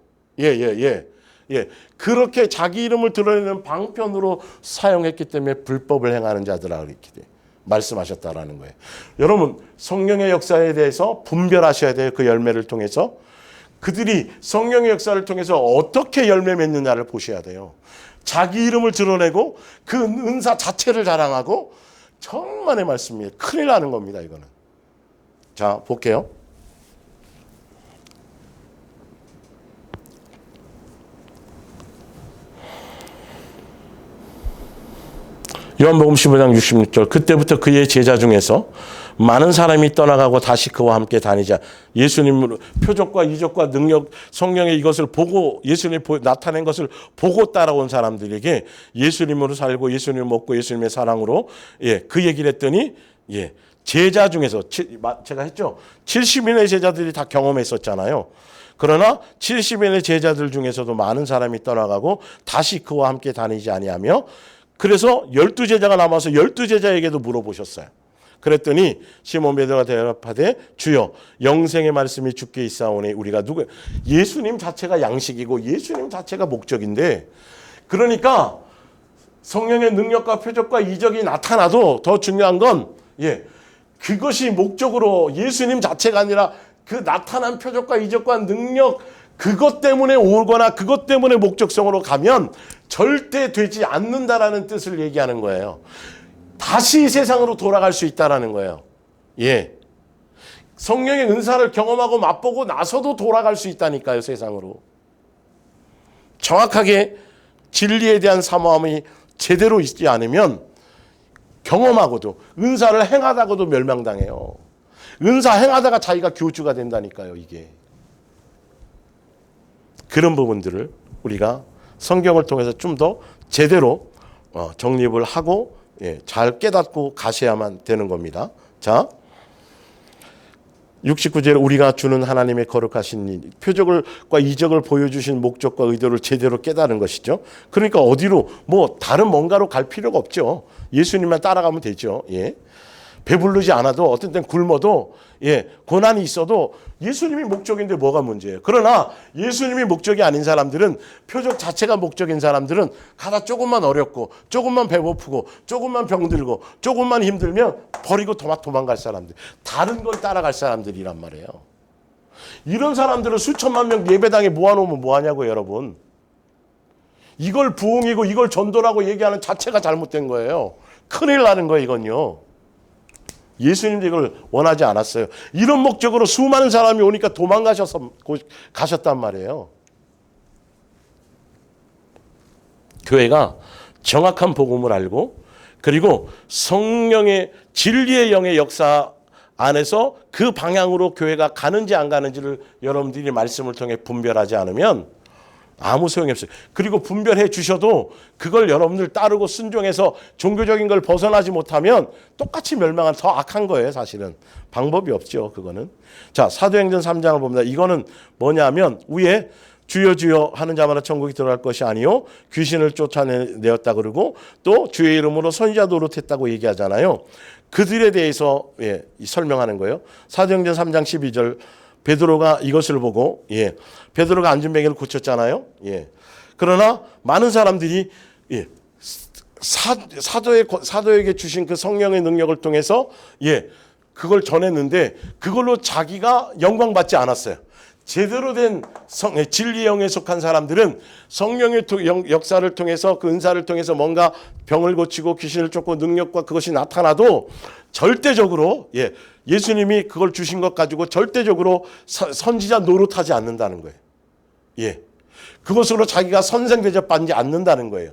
그렇게 자기 이름을 드러내는 방편으로 사용했기 때문에 불법을 행하는 자들이라고 이렇게 말씀하셨다라는 거예요. 여러분, 성령의 역사에 대해서 분별하셔야 돼요. 그 열매를 통해서. 그들이 성령의 역사를 통해서 어떻게 열매 맺느냐를 보셔야 돼요. 자기 이름을 드러내고 그 은사 자체를 자랑하고, 천만의 말씀이에요. 큰일 나는 겁니다, 이거는. 자, 볼게요. 요한복음 15장 66절. 그때부터 그의 제자 중에서 많은 사람이 떠나가고 다시 그와 함께 다니자. 예수님으로 표적과 이적과 능력, 성령의 이것을 보고 예수님이 나타낸 것을 보고 따라온 사람들에게 예수님으로 살고 예수님을 먹고 예수님의 사랑으로 그 얘기를 했더니 제자 중에서 제가 했죠. 70인의 제자들이 다 경험했었잖아요. 그러나 70인의 제자들 중에서도 많은 사람이 떠나가고 다시 그와 함께 다니지 아니하며, 그래서 12제자가 남아서 12제자에게도 물어보셨어요. 그랬더니 시몬 베드로가 대답하되 주여 영생의 말씀이 주께 있사오니 우리가 누구? 예수님 자체가 양식이고 예수님 자체가 목적인데, 그러니까 성령의 능력과 표적과 이적이 나타나도 더 중요한 건 그것이 목적으로 예수님 자체가 아니라 그 나타난 표적과 이적과 능력, 그것 때문에 오거나 그것 때문에 목적성으로 가면 절대 되지 않는다라는 뜻을 얘기하는 거예요. 다시 세상으로 돌아갈 수 있다라는 거예요. 성령의 은사를 경험하고 맛보고 나서도 돌아갈 수 있다니까요, 세상으로. 정확하게 진리에 대한 사모함이 제대로 있지 않으면 경험하고도 은사를 행하다가도 멸망당해요. 은사 행하다가 자기가 교주가 된다니까요, 이게. 그런 부분들을 우리가 성경을 통해서 좀 더 제대로 정립을 하고 잘 깨닫고 가셔야만 되는 겁니다. 자, 69절에 우리가 주는 하나님의 거룩하신 일, 표적과 이적을 보여주신 목적과 의도를 제대로 깨달은 것이죠. 그러니까 어디로 다른 뭔가로 갈 필요가 없죠. 예수님만 따라가면 되죠. 배부르지 않아도 어떤 땐 굶어도 고난이 있어도 예수님이 목적인데 뭐가 문제예요. 그러나 예수님이 목적이 아닌 사람들은, 표적 자체가 목적인 사람들은 가다 조금만 어렵고 조금만 배고프고 조금만 병들고 조금만 힘들면 버리고 도망갈 사람들, 다른 걸 따라갈 사람들이란 말이에요. 이런 사람들을 수천만 명 예배당에 모아놓으면 뭐하냐고요, 여러분. 이걸 부흥이고 이걸 전도라고 얘기하는 자체가 잘못된 거예요. 큰일 나는 거예요, 이건요. 예수님도 이걸 원하지 않았어요. 이런 목적으로 수많은 사람이 오니까 가셨단 말이에요. 교회가 정확한 복음을 알고, 그리고 성령의 진리의 영의 역사 안에서 그 방향으로 교회가 가는지 안 가는지를 여러분들이 말씀을 통해 분별하지 않으면 아무 소용이 없어요. 그리고 분별해 주셔도 그걸 여러분들 따르고 순종해서 종교적인 걸 벗어나지 못하면 똑같이 멸망한, 더 악한 거예요, 사실은. 방법이 없죠, 그거는. 자, 사도행전 3장을 봅니다. 이거는 뭐냐면 위에 주여 주여 하는 자마다 천국에 들어갈 것이 아니요 귀신을 쫓아내었다 그러고 또 주의 이름으로 선지자 노릇했다고 얘기하잖아요. 그들에 대해서 설명하는 거예요. 사도행전 3장 12절, 베드로가 이것을 보고 베드로가 안전뱅이를 고쳤잖아요. 그러나 많은 사람들이 사도에게 주신 그 성령의 능력을 통해서 그걸 전했는데 그걸로 자기가 영광받지 않았어요. 제대로 된 진리의 영에 속한 사람들은 성령의 역사를 통해서 그 은사를 통해서 뭔가 병을 고치고 귀신을 쫓고 능력과 그것이 나타나도 절대적으로 예수님이 그걸 주신 것 가지고 절대적으로 선지자 노릇하지 않는다는 거예요. 그것으로 자기가 선생 대접받지 않는다는 거예요.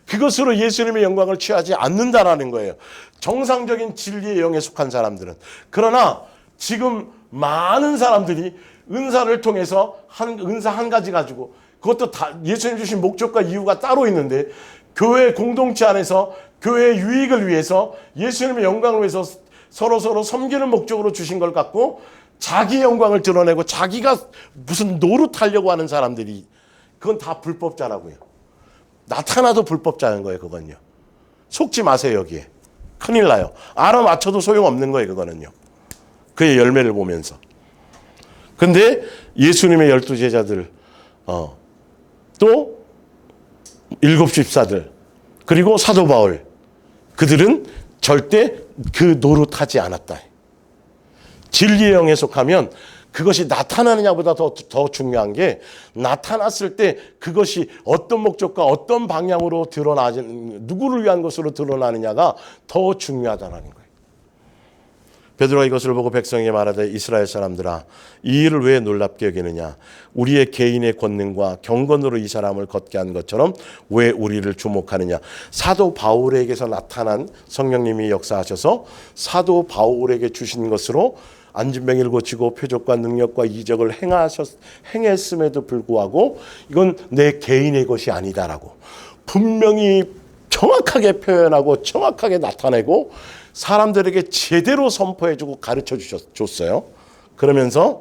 그것으로 예수님의 영광을 취하지 않는다라는 거예요. 정상적인 진리의 영에 속한 사람들은. 그러나 지금 많은 사람들이 은사를 통해서 은사 한 가지 가지고 그것도 다 예수님 주신 목적과 이유가 따로 있는데 교회 공동체 안에서 교회의 유익을 위해서 예수님의 영광을 위해서 서로 섬기는 목적으로 주신 걸 갖고 자기 영광을 드러내고 자기가 무슨 노릇하려고 하는 사람들이 그건 다 불법자라고요. 나타나도 불법자인 거예요. 그건요. 속지 마세요. 여기에. 큰일 나요. 알아맞혀도 소용없는 거예요. 그거는요. 그의 열매를 보면서. 근데 예수님의 12제자들 또 7 집사들 그리고 사도 바울 그들은 절대 그 노릇하지 않았다. 진리의 영에 속하면 그것이 나타나느냐보다 더 중요한 게 나타났을 때 그것이 어떤 목적과 어떤 방향으로 누구를 위한 것으로 드러나느냐가 더 중요하다는 거예요. 베드로가 이것을 보고 백성에게 말하되 이스라엘 사람들아 이 일을 왜 놀랍게 여기느냐 우리의 개인의 권능과 경건으로 이 사람을 걷게 한 것처럼 왜 우리를 주목하느냐. 사도 바울에게서 나타난 성령님이 역사하셔서 사도 바울에게 주신 것으로 안진병을 고치고 표적과 능력과 이적을 행했음에도 불구하고 이건 내 개인의 것이 아니다라고 분명히 정확하게 표현하고 정확하게 나타내고 사람들에게 제대로 선포해주고 가르쳐 줬어요. 그러면서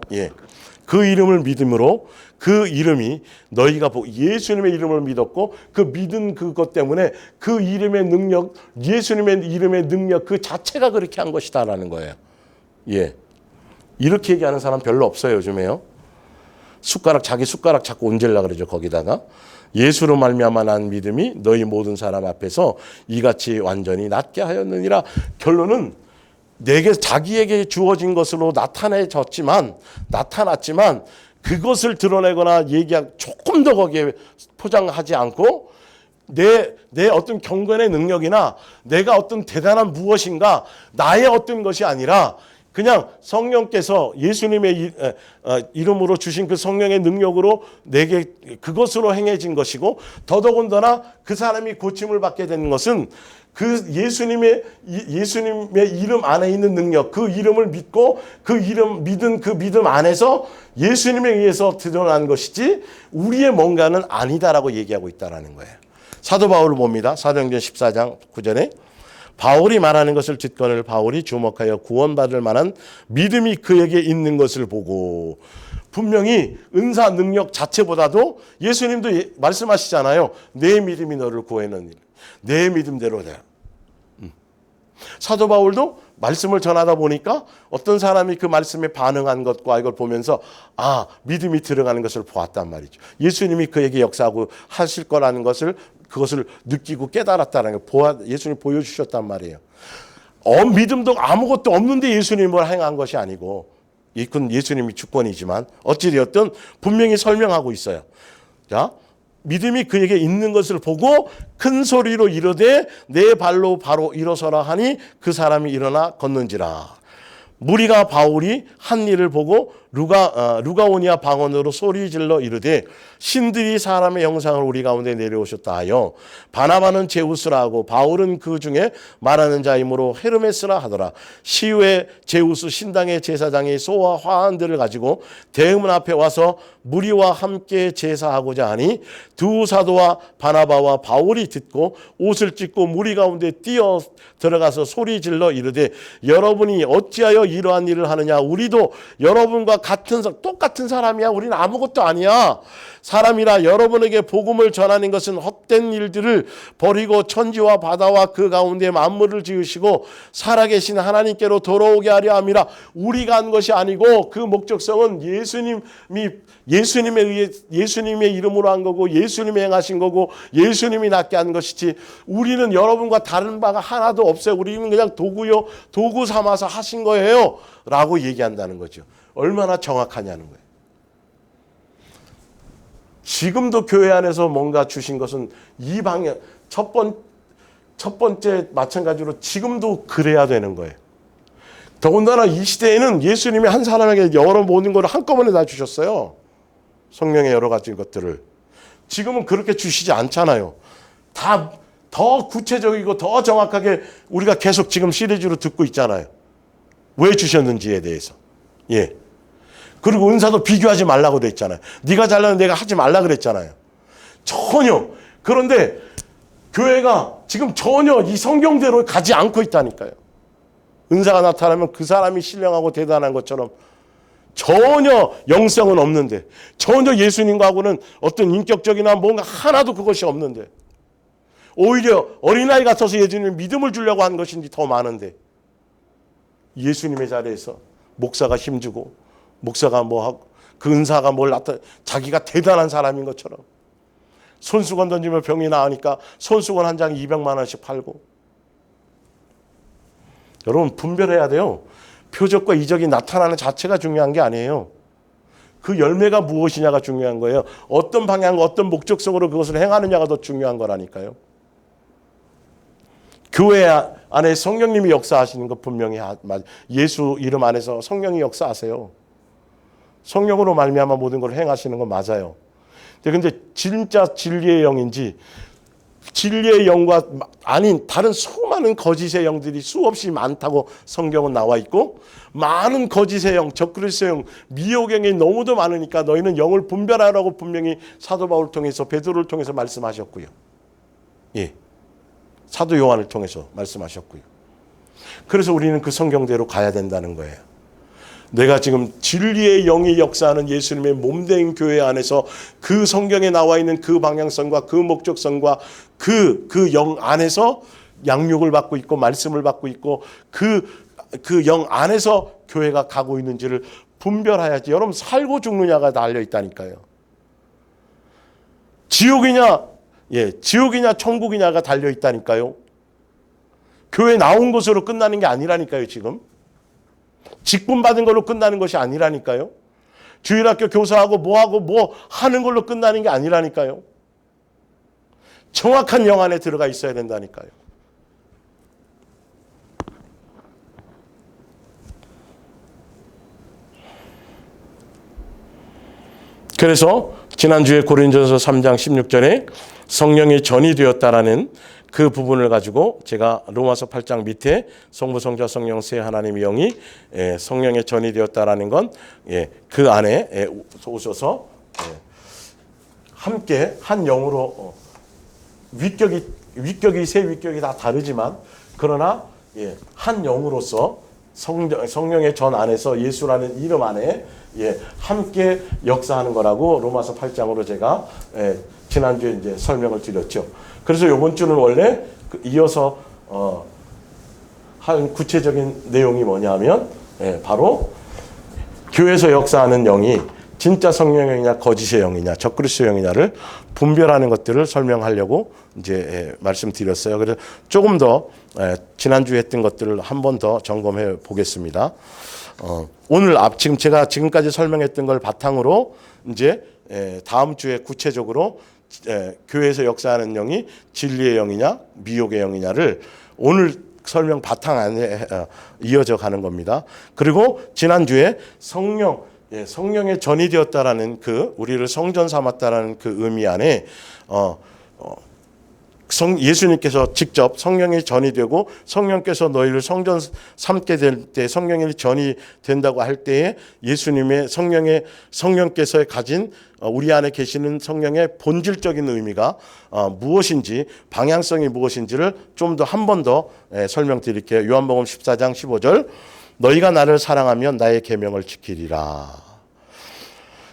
그 이름을 믿음으로 그 이름이 너희가 예수님의 이름을 믿었고 그 믿은 그것 때문에 그 이름의 능력 예수님의 이름의 능력 그 자체가 그렇게 한 것이다라는 거예요. 이렇게 얘기하는 사람 별로 없어요. 요즘에요. 자기 숟가락 자꾸 얹으려고 그러죠. 거기다가 예수로 말미암아 난 믿음이 너희 모든 사람 앞에서 이같이 완전히 낫게 하였느니라. 결론은 자기에게 주어진 것으로 나타났지만 그것을 드러내거나 조금 더 거기에 포장하지 않고 내 어떤 경건의 능력이나 내가 어떤 대단한 무엇인가 나의 어떤 것이 아니라 그냥 성령께서 예수님의 이름으로 주신 그 성령의 능력으로 내게 그것으로 행해진 것이고 더더군다나 그 사람이 고침을 받게 되는 것은 그 예수님의 이름 안에 있는 능력 그 이름을 믿고 믿은 그 믿음 안에서 예수님에 의해서 드러난 것이지 우리의 뭔가는 아니다라고 얘기하고 있다는 거예요. 사도 바울을 봅니다. 사도행전 14장 9절에 바울이 말하는 것을 듣거늘 바울이 주목하여 구원받을 만한 믿음이 그에게 있는 것을 보고 분명히 은사 능력 자체보다도 예수님도 말씀하시잖아요. 내 믿음이 너를 구해는 내 믿음대로 돼. 사도 바울도 말씀을 전하다 보니까 어떤 사람이 그 말씀에 반응한 것과 이걸 보면서 믿음이 들어가는 것을 보았단 말이죠. 예수님이 그에게 역사하고 하실 거라는 것을 그것을 느끼고 깨달았다는 거 예수님 보여주셨단 말이에요. 믿음도 아무것도 없는데 예수님을 행한 것이 아니고 이건 예수님이 주권이지만 어찌되었든 분명히 설명하고 있어요. 자, 믿음이 그에게 있는 것을 보고 큰 소리로 이르되 내 발로 바로 일어서라 하니 그 사람이 일어나 걷는지라. 무리가 바울이 한 일을 보고 루가오니아 방언으로 소리질러 이르되 신들이 사람의 형상을 우리 가운데 내려오셨다 하여 바나바는 제우스라 하고 바울은 그 중에 말하는 자이므로 헤르메스라 하더라. 시후에 제우스 신당의 제사장이 소와 화환들을 가지고 대문 앞에 와서 무리와 함께 제사하고자 하니 두 사도와 바나바와 바울이 듣고 옷을 찢고 무리 가운데 뛰어 들어가서 소리질러 이르되 여러분이 어찌하여 이러한 일을 하느냐. 우리도 여러분과 똑같은 사람이야. 우리는 아무것도 아니야. 사람이라 여러분에게 복음을 전하는 것은 헛된 일들을 버리고 천지와 바다와 그 가운데 만물을 지으시고 살아계신 하나님께로 돌아오게 하려 함이라. 우리가 한 것이 아니고 그 목적성은 예수님에 의해 예수님의 이름으로 한 거고 예수님이 행하신 거고 예수님이 낫게 한 것이지 우리는 여러분과 다른 바가 하나도 없어요. 우리는 그냥 도구요. 도구 삼아서 하신 거예요. 라고 얘기한다는 거죠. 얼마나 정확하냐는 거예요. 지금도 교회 안에서 뭔가 주신 것은 이 방향, 첫 번째 마찬가지로 지금도 그래야 되는 거예요. 더군다나 이 시대에는 예수님이 한 사람에게 여러 모든 것을 한꺼번에 다 주셨어요. 성령의 여러 가지 것들을. 지금은 그렇게 주시지 않잖아요. 다 더 구체적이고 더 정확하게 우리가 계속 지금 시리즈로 듣고 있잖아요. 왜 주셨는지에 대해서. 예. 그리고 은사도 비교하지 말라고 돼 있잖아요. 네가 잘나는 내가 하지 말라 그랬잖아요. 전혀. 그런데 교회가 지금 전혀 이 성경대로 가지 않고 있다니까요. 은사가 나타나면 그 사람이 신령하고 대단한 것처럼 전혀 영성은 없는데, 전혀 예수님과하고는 어떤 인격적이나 뭔가 하나도 그것이 없는데, 오히려 어린아이 같아서 예수님 믿음을 주려고 한 것인지 더 많은데, 예수님의 자리에서 목사가 힘주고 목사가 뭐하고 그 은사가 뭘 자기가 대단한 사람인 것처럼 손수건 던지면 병이 나으니까 손수건 한 장에 200만 원씩 팔고. 여러분 분별해야 돼요. 표적과 이적이 나타나는 자체가 중요한 게 아니에요. 그 열매가 무엇이냐가 중요한 거예요. 어떤 방향과 어떤 목적성으로 그것을 행하느냐가 더 중요한 거라니까요. 교회 안에 성령님이 역사하시는 것 분명히 예수 이름 안에서 성령이 역사하세요. 성령으로 말미암아 모든 걸 행하시는 건 맞아요. 근데 진짜 진리의 영인지 진리의 영과 아닌 다른 수많은 거짓의 영들이 수없이 많다고 성경은 나와 있고, 많은 거짓의 영, 적그리스도의 영, 미혹의 영이 너무도 많으니까 너희는 영을 분별하라고 분명히 사도 바울을 통해서 베드로를 통해서 말씀하셨고요. 예, 사도 요한을 통해서 말씀하셨고요. 그래서 우리는 그 성경대로 가야 된다는 거예요. 내가 지금 진리의 영이 역사하는 예수님의 몸된 교회 안에서 그 성경에 나와 있는 그 방향성과 그 목적성과 그 영 안에서 양육을 받고 있고 말씀을 받고 있고 그 영 안에서 교회가 가고 있는지를 분별해야지. 여러분 살고 죽느냐가 달려 있다니까요. 지옥이냐 천국이냐가 달려 있다니까요. 교회 나온 것으로 끝나는 게 아니라니까요. 지금 직분 받은 걸로 끝나는 것이 아니라니까요. 주일학교 교사하고 뭐하고 뭐 하는 걸로 끝나는 게 아니라니까요. 정확한 영 안에 들어가 있어야 된다니까요. 그래서 지난주에 고린도전서 3장 16절에 성령이 전이 되었다라는 그 부분을 가지고 제가 로마서 8장 밑에 성부 성자 성령 세 하나님의 영이 성령의 전이 되었다라는 건 그 안에 오셔서 함께 한 영으로 위격이 세 위격이 다 다르지만 그러나 한 영으로서 성령의 전 안에서 예수라는 이름 안에 함께 역사하는 거라고 로마서 8장으로 제가 지난주에 이제 설명을 드렸죠. 그래서 이번 주는 원래 이어서 한 구체적인 내용이 뭐냐면 바로 교회에서 역사하는 영이 진짜 성령의 영이냐 거짓의 영이냐 적그리스도의 영이냐를 분별하는 것들을 설명하려고 이제 말씀드렸어요. 그래서 조금 더 지난주에 했던 것들을 한 번 더 점검해 보겠습니다. 오늘 지금 제가 지금까지 설명했던 걸 바탕으로 이제 다음 주에 구체적으로 교회에서 역사하는 영이 진리의 영이냐 미혹의 영이냐를 오늘 설명 바탕 안에 이어져 가는 겁니다. 그리고 지난주에 성령의 전이 되었다라는 우리를 성전 삼았다라는 그 의미 안에 예수님께서 직접 성령이 전이 되고 성령께서 너희를 성전 삼게 될 때 성령이 전이 된다고 할 때에 예수님의 성령께서 가진 우리 안에 계시는 성령의 본질적인 의미가 무엇인지 방향성이 무엇인지를 좀 더 한 번 더 설명드릴게요. 요한복음 14장 15절 너희가 나를 사랑하면 나의 계명을 지키리라.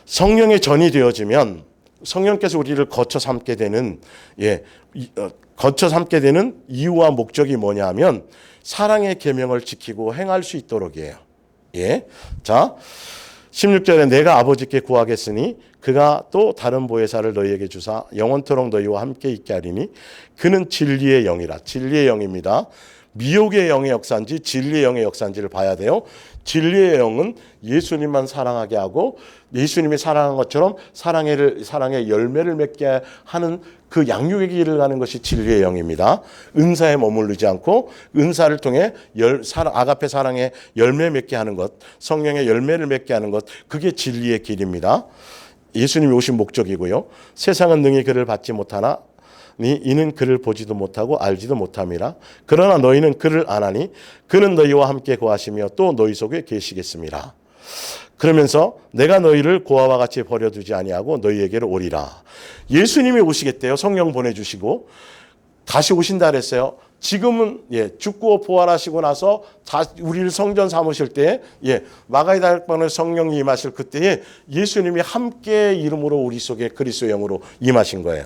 성령의 전이 되어지면 성령께서 우리를 거쳐 삼게 되는 이유와 목적이 뭐냐면 사랑의 계명을 지키고 행할 수 있도록이에요. 자, 16절에 내가 아버지께 구하겠으니 그가 또 다른 보혜사를 너희에게 주사 영원토록 너희와 함께 있게 하리니 그는 진리의 영이라. 진리의 영입니다. 미혹의 영의 역사인지 진리의 영의 역사인지를 봐야 돼요. 진리의 영은 예수님만 사랑하게 하고 예수님이 사랑한 것처럼 사랑의 열매를 맺게 하는 그 양육의 길을 가는 것이 진리의 영입니다. 은사에 머무르지 않고 은사를 통해 아가페 사랑의 열매 맺게 하는 것, 성령의 열매를 맺게 하는 것, 그게 진리의 길입니다. 예수님이 오신 목적이고요. 세상은 능히 그를 받지 못하나 이는 그를 보지도 못하고 알지도 못함이라. 그러나 너희는 그를 아나니 그는 너희와 함께 거하시며 또 너희 속에 계시겠습니다. 그러면서 내가 너희를 고아와 같이 버려두지 아니하고 너희에게로 오리라. 예수님이 오시겠대요. 성령 보내주시고 다시 오신다 그랬어요. 지금은 죽고 부활하시고 나서 우리를 성전 삼으실 때에 마가의 다락방을 성령이 임하실 그때에 예수님이 함께 이름으로 우리 속에 그리스도의 영으로 임하신 거예요.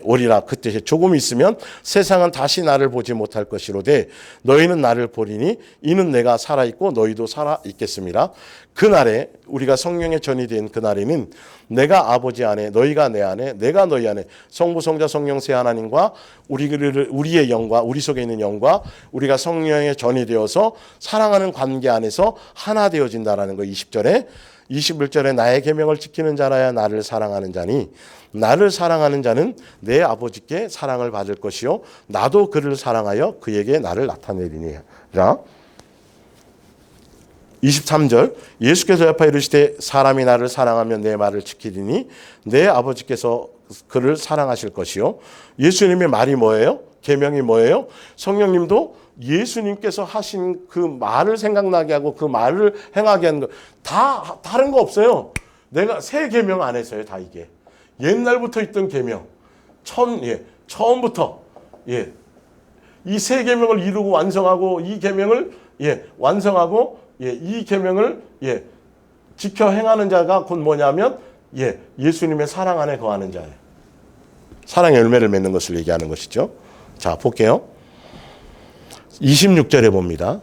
오리라. 그때 조금 있으면 세상은 다시 나를 보지 못할 것이로되 너희는 나를 보리니 이는 내가 살아있고 너희도 살아있겠습니다. 그날에 우리가 성령의 전이 된 그날에는 내가 아버지 안에 너희가 내 안에 내가 너희 안에 성부 성자 성령 세 하나님과 우리의 영과 우리 속에 있는 영과 우리가 성령의 전이 되어서 사랑하는 관계 안에서 하나 되어진다라는 거. 20절에 21절에 나의 계명을 지키는 자라야 나를 사랑하는 자니 나를 사랑하는 자는 내 아버지께 사랑을 받을 것이요 나도 그를 사랑하여 그에게 나를 나타내리니라. 23절 예수께서 대답하 이르시되 사람이 나를 사랑하면 내 말을 지키리니 내 아버지께서 그를 사랑하실 것이요. 예수님의 말이 뭐예요? 계명이 뭐예요? 성령님도 예수님께서 하신 그 말을 생각나게 하고 그 말을 행하게 하는 거 다 다른 거 없어요. 내가 새 계명 안 했어요. 다 이게 옛날부터 있던 계명 처음부터 이 새 계명을 이루고 완성하고 이 계명을 완성하고 이 계명을 지켜 행하는 자가 곧 뭐냐면 예수님의 사랑 안에 거하는 자예요. 사랑의 열매를 맺는 것을 얘기하는 것이죠. 자, 볼게요. 26절에 봅니다.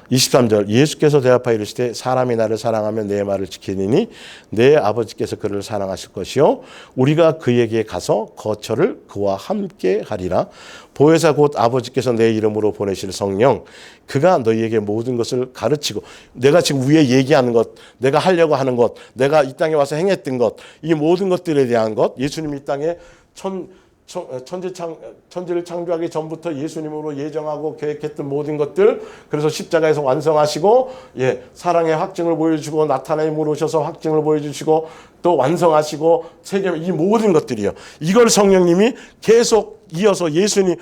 23절 예수께서 대답하여 이르시되 사람이 나를 사랑하면 내 말을 지키리니 내 아버지께서 그를 사랑하실 것이요 우리가 그에게 가서 거처를 그와 함께 하리라. 보혜사 곧 아버지께서 내 이름으로 보내실 성령 그가 너희에게 모든 것을 가르치고 내가 지금 위에 얘기하는 것 내가 하려고 하는 것 내가 이 땅에 와서 행했던 것 이 모든 것들에 대한 것 예수님이 이 땅에 천지를 창조하기 전부터 예수님으로 예정하고 계획했던 모든 것들 그래서 십자가에서 완성하시고 사랑의 확증을 보여주시고 나타내심으로 오셔서 확증을 보여주시고 또 완성하시고 세계의 이 모든 것들이요. 이걸 성령님이 계속 이어서 예수님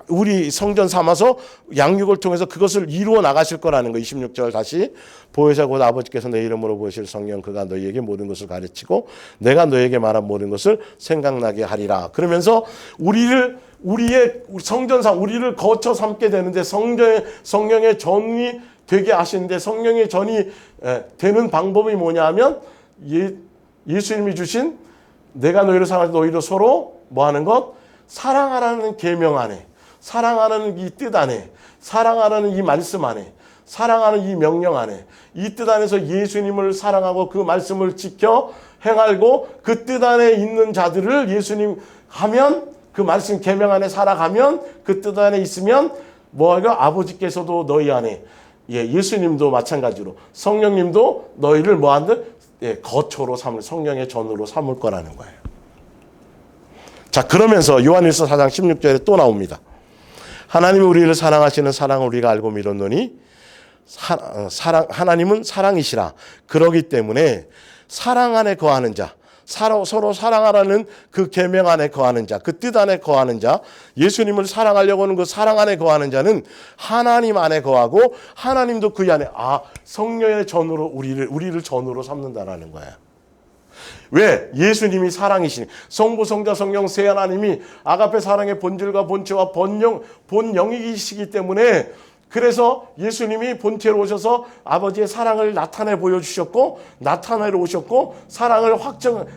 우리 성전 삼아서 양육을 통해서 그것을 이루어 나가실 거라는 거. 26절 다시 보혜사 곧 아버지께서 내 이름으로 보이실 성령 그가 너희에게 모든 것을 가르치고 내가 너희에게 말한 모든 것을 생각나게 하리라. 그러면서 우리의 성전 삼 우리를 거쳐 삼게 되는데 성령의 전이 되게 하시는데 성령의 전이 되는 방법이 뭐냐 하면 예수님이 주신 내가 너희를 사랑하지 너희도 서로 뭐 하는 것? 사랑하라는 계명 안에 사랑하라는 이 뜻 안에 사랑하라는 이 말씀 안에 사랑하는 이 명령 안에 이 뜻 안에서 예수님을 사랑하고 그 말씀을 지켜 행하고 그 뜻 안에 있는 자들을 예수님 하면 그 말씀 계명 안에 살아가면 그 뜻 안에 있으면 뭐하가 아버지께서도 너희 안에 예수님도 마찬가지로 성령님도 너희를 뭐한들 거처로 삼을 성령의 전으로 삼을 거라는 거예요. 자, 그러면서 요한일서 4장 16절에 또 나옵니다. 하나님이 우리를 사랑하시는 사랑을 우리가 알고 믿었노니 하나님은 사랑이시라. 그러기 때문에 사랑 안에 거하는 자 서로 사랑하라는 그 계명 안에 거하는 자, 그 뜻 안에 거하는 자, 예수님을 사랑하려고 하는 그 사랑 안에 거하는 자는 하나님 안에 거하고 하나님도 그 안에 성령의 전으로 우리를 전으로 삼는다라는 거예요. 왜? 예수님이 사랑이시니 성부 성자 성령 세 하나님이 아가페 사랑의 본질과 본체와 본영이시기 때문에 그래서 예수님이 본체로 오셔서 아버지의 사랑을 나타내 보여주셨고 나타내러 오셨고 사랑을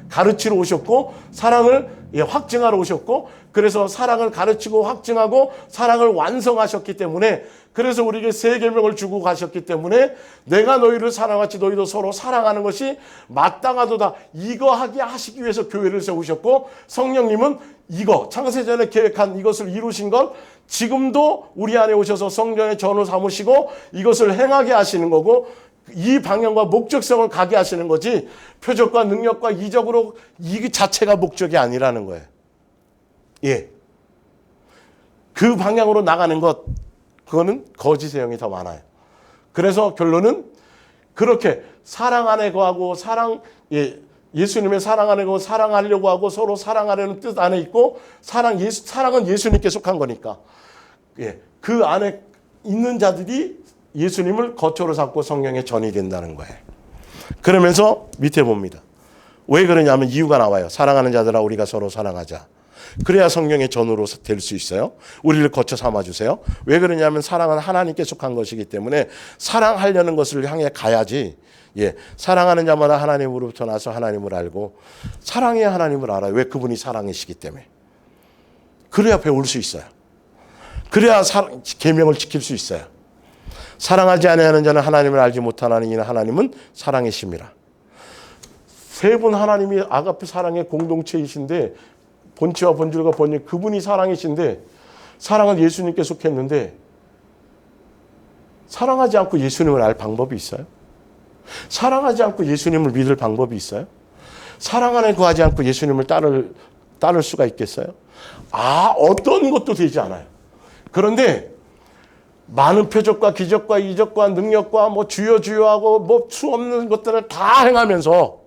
가르치러 오셨고 사랑을 확증하러 오셨고 그래서 사랑을 가르치고 확증하고 사랑을 완성하셨기 때문에 그래서 우리에게 새 계명을 주고 가셨기 때문에 내가 너희를 사랑하지 너희도 서로 사랑하는 것이 마땅하도다. 이거 하시기 위해서 교회를 세우셨고 성령님은 이거 창세전에 계획한 이것을 이루신 것 지금도 우리 안에 오셔서 성령의 전을 삼으시고 이것을 행하게 하시는 거고 이 방향과 목적성을 가게 하시는 거지 표적과 능력과 이적으로 이 자체가 목적이 아니라는 거예요. 예. 그 방향으로 나가는 것, 그거는 거짓의 영이 더 많아요. 그래서 결론은 그렇게 사랑 안에 거하고 예수님의 사랑 안에 거하고 사랑하려고 하고 서로 사랑하려는 뜻 안에 있고 사랑은 예수님께 속한 거니까. 예. 그 안에 있는 자들이 예수님을 거처로 삼고 성령의 전이 된다는 거예요. 그러면서 밑에 봅니다. 왜 그러냐면 이유가 나와요. 사랑하는 자들아 우리가 서로 사랑하자. 그래야 성령의 전으로 될 수 있어요. 우리를 거쳐 삼아주세요. 왜 그러냐면 사랑은 하나님께 속한 것이기 때문에 사랑하려는 것을 향해 가야지. 예, 사랑하는 자마다 하나님으로부터 나서 하나님을 알고 사랑해야 하나님을 알아요. 왜? 그분이 사랑이시기 때문에. 그래야 배울 수 있어요. 그래야 계명을 지킬 수 있어요. 사랑하지 아니하는 자는 하나님을 알지 못하나니 이는 하나님은 사랑이심이라. 세 분 하나님이 아가페 사랑의 공동체이신데 본체와 본질과 본질 그분이 사랑이신데 사랑은 예수님께 속했는데 사랑하지 않고 예수님을 알 방법이 있어요? 사랑하지 않고 예수님을 믿을 방법이 있어요? 사랑 안에 거하지 않고 예수님을 따를 수가 있겠어요? 어떤 것도 되지 않아요. 그런데 많은 표적과 기적과 이적과 능력과 주여하고 수 없는 것들을 다 행하면서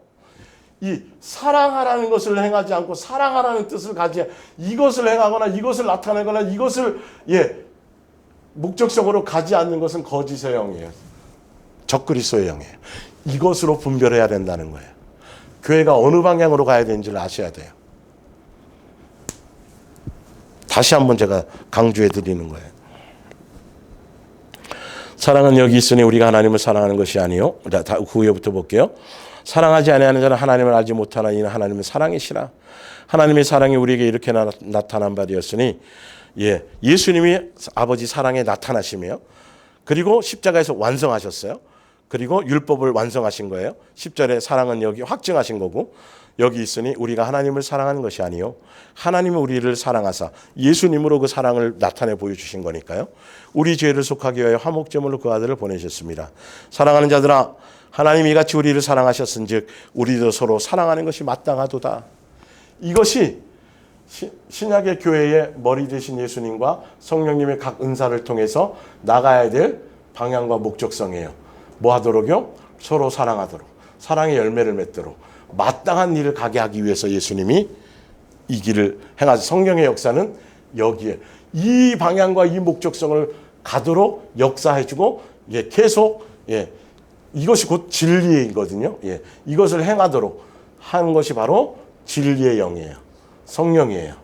이 사랑하라는 것을 행하지 않고 사랑하라는 뜻을 가지 이것을 행하거나 이것을 나타내거나 이것을 목적성으로 가지 않는 것은 거짓의 영이에요. 적그리스도의 영이에요. 이것으로 분별해야 된다는 거예요. 교회가 어느 방향으로 가야 되는지를 아셔야 돼요. 다시 한번 제가 강조해 드리는 거예요. 사랑은 여기 있으니 우리가 하나님을 사랑하는 것이 아니요. 그 위에부터 볼게요. 사랑하지 아니하는 자는 하나님을 알지 못하나 이는 하나님은 사랑이시라. 하나님의 사랑이 우리에게 이렇게 나타난 바 되었으니 예수님이 아버지 사랑에 나타나시며 그리고 십자가에서 완성하셨어요. 그리고 율법을 완성하신 거예요. 10절에 사랑은 여기 확증하신 거고 여기 있으니 우리가 하나님을 사랑하는 것이 아니요 하나님은 우리를 사랑하사 예수님으로 그 사랑을 나타내 보여주신 거니까요. 우리 죄를 속하기 위하여 화목제물로 그 아들을 보내셨습니다. 사랑하는 자들아 하나님이 같이 우리를 사랑하셨은즉 우리도 서로 사랑하는 것이 마땅하도다. 이것이 신약의 교회의 머리 되신 예수님과 성령님의 각 은사를 통해서 나가야 될 방향과 목적성이에요. 뭐 하도록요? 서로 사랑하도록 사랑의 열매를 맺도록 마땅한 일을 가게 하기 위해서 예수님이 이 길을 행하신 성령의 역사는 여기에 이 방향과 이 목적성을 가도록 역사해주고 계속 이것이 곧 진리이거든요. 이것을 행하도록 하는 것이 바로 진리의 영이에요. 성령이에요.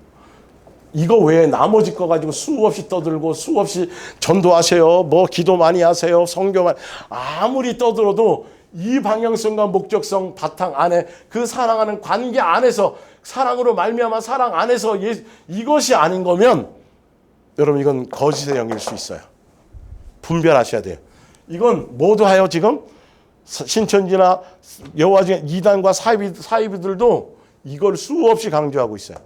이거 외에 나머지 거 가지고 수없이 떠들고 수없이 전도하세요. 기도 많이 하세요. 성경만 아무리 떠들어도 이 방향성과 목적성 바탕 안에 그 사랑하는 관계 안에서 사랑으로 말미암아 사랑 안에서 이것이 아닌 거면 여러분 이건 거짓의 영일 수 있어요. 분별하셔야 돼요. 이건 모두 하여 지금 신천지나 여호와 중에 이단과 사이비들도 이걸 수없이 강조하고 있어요.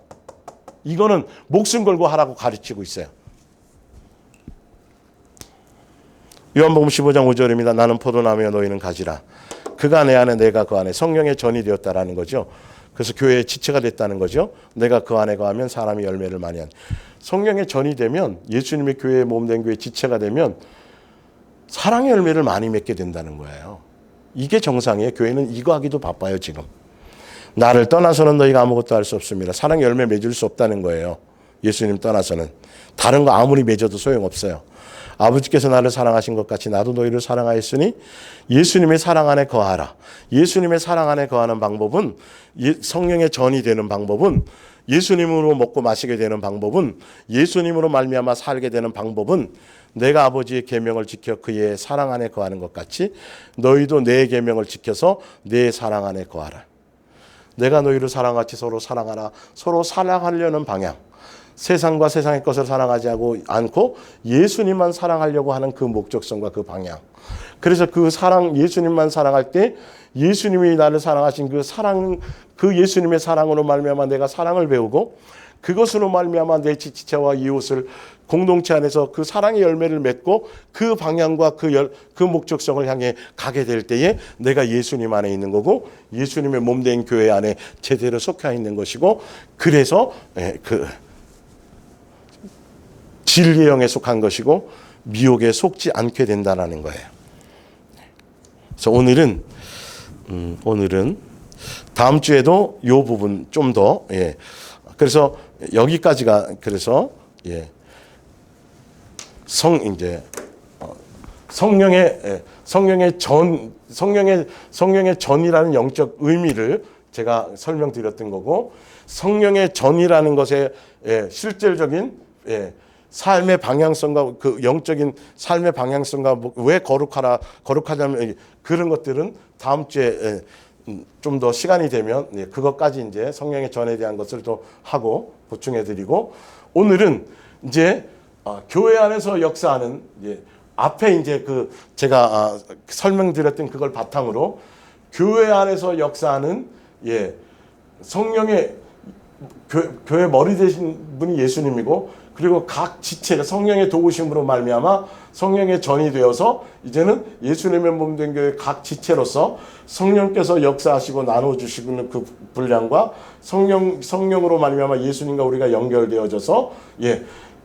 이거는 목숨 걸고 하라고 가르치고 있어요. 요한복음 15장 5절입니다. 나는 포도나무여 너희는 가지라. 그가 내 안에 내가 그 안에 성령의 전이 되었다라는 거죠. 그래서 교회의 지체가 됐다는 거죠. 내가 그 안에 거하면 사람이 열매를 많이 한. 성령의 전이 되면 예수님의 교회의 몸된 교회의 지체가 되면 사랑의 열매를 많이 맺게 된다는 거예요. 이게 정상이에요. 교회는 이거 하기도 바빠요 지금. 나를 떠나서는 너희가 아무것도 할 수 없습니다. 사랑의 열매 맺을 수 없다는 거예요. 예수님 떠나서는. 다른 거 아무리 맺어도 소용없어요. 아버지께서 나를 사랑하신 것 같이 나도 너희를 사랑하였으니 예수님의 사랑 안에 거하라. 예수님의 사랑 안에 거하는 방법은 성령의 전이 되는 방법은 예수님으로 먹고 마시게 되는 방법은 예수님으로 말미암아 살게 되는 방법은 내가 아버지의 계명을 지켜 그의 사랑 안에 거하는 것 같이 너희도 내 계명을 지켜서 내 사랑 안에 거하라. 내가 너희를 사랑같이 서로 사랑하라. 서로 사랑하려는 방향. 세상과 세상의 것을 사랑하지 않고 예수님만 사랑하려고 하는 그 목적성과 그 방향. 그래서 그 사랑, 예수님만 사랑할 때 예수님이 나를 사랑하신 그 사랑, 그 예수님의 사랑으로 말미암아 내가 사랑을 배우고 그것으로 말미암아 내 지체와 이웃을 공동체 안에서 그 사랑의 열매를 맺고 그 방향과 그 목적성을 향해 가게 될 때에 내가 예수님 안에 있는 거고 예수님의 몸된 교회 안에 제대로 속해 있는 것이고 그래서 그 진리의 영에 속한 것이고 미혹에 속지 않게 된다는 거예요. 그래서 오늘은 다음 주에도 이 부분 좀 더 그래서 여기까지가 그래서 성령의 전이라는 영적 의미를 제가 설명드렸던 거고 성령의 전이라는 것의 실질적인 삶의 방향성과 그 영적인 삶의 방향성과 왜 거룩하냐면 그런 것들은 다음 주에 좀 더 시간이 되면 그것까지 이제 성령의 전에 대한 것을 또 하고 보충해드리고 오늘은 이제 교회 안에서 역사하는 앞에 이제 그 제가 설명드렸던 그걸 바탕으로 교회 안에서 역사하는 성령의 교회 머리 되신 분이 예수님이고 그리고 각 지체가 성령의 도우심으로 말미암아 성령의 전이 되어서 이제는 예수님의 몸된 교회 각 지체로서 성령께서 역사하시고 나눠주시는 그 분량과 성령으로 말미암아 예수님과 우리가 연결되어져서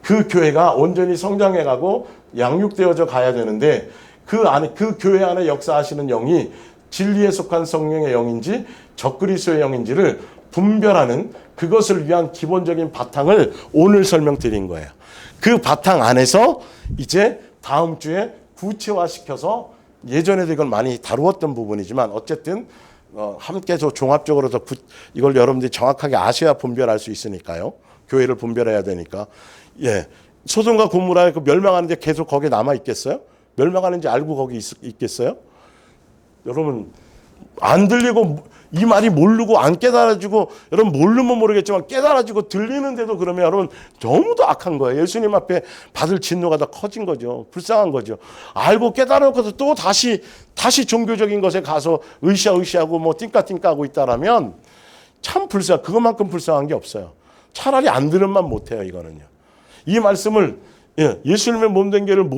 그 교회가 온전히 성장해가고 양육되어져 가야 되는데 그 안에 그 교회 안에 역사하시는 영이 진리에 속한 성령의 영인지 적그리스도의 영인지를 분별하는 그것을 위한 기본적인 바탕을 오늘 설명드린 거예요. 그 바탕 안에서 이제 다음 주에 구체화시켜서 예전에도 이걸 많이 다루었던 부분이지만 어쨌든 함께 저 종합적으로 더 이걸 여러분들이 정확하게 아셔야 분별할 수 있으니까요. 교회를 분별해야 되니까. 소돔과 고모라에 그 멸망하는데 계속 거기에 남아 있겠어요? 멸망하는지 알고 거기 있겠어요? 여러분 안 들리고 이 말이 모르고 안 깨달아지고 여러분 모르면 모르겠지만 깨달아지고 들리는데도 그러면 여러분 너무도 악한 거예요. 예수님 앞에 받을 진노가 더 커진 거죠. 불쌍한 거죠. 알고 깨달아놓고서 또 다시 종교적인 것에 가서 으쌰으쌰하고 뭐 띵까띵까하고 있다라면 참 그것만큼 불쌍한 게 없어요. 차라리 안 들으면 못해요. 이거는요. 이 말씀을 예수님의 몸된 교회를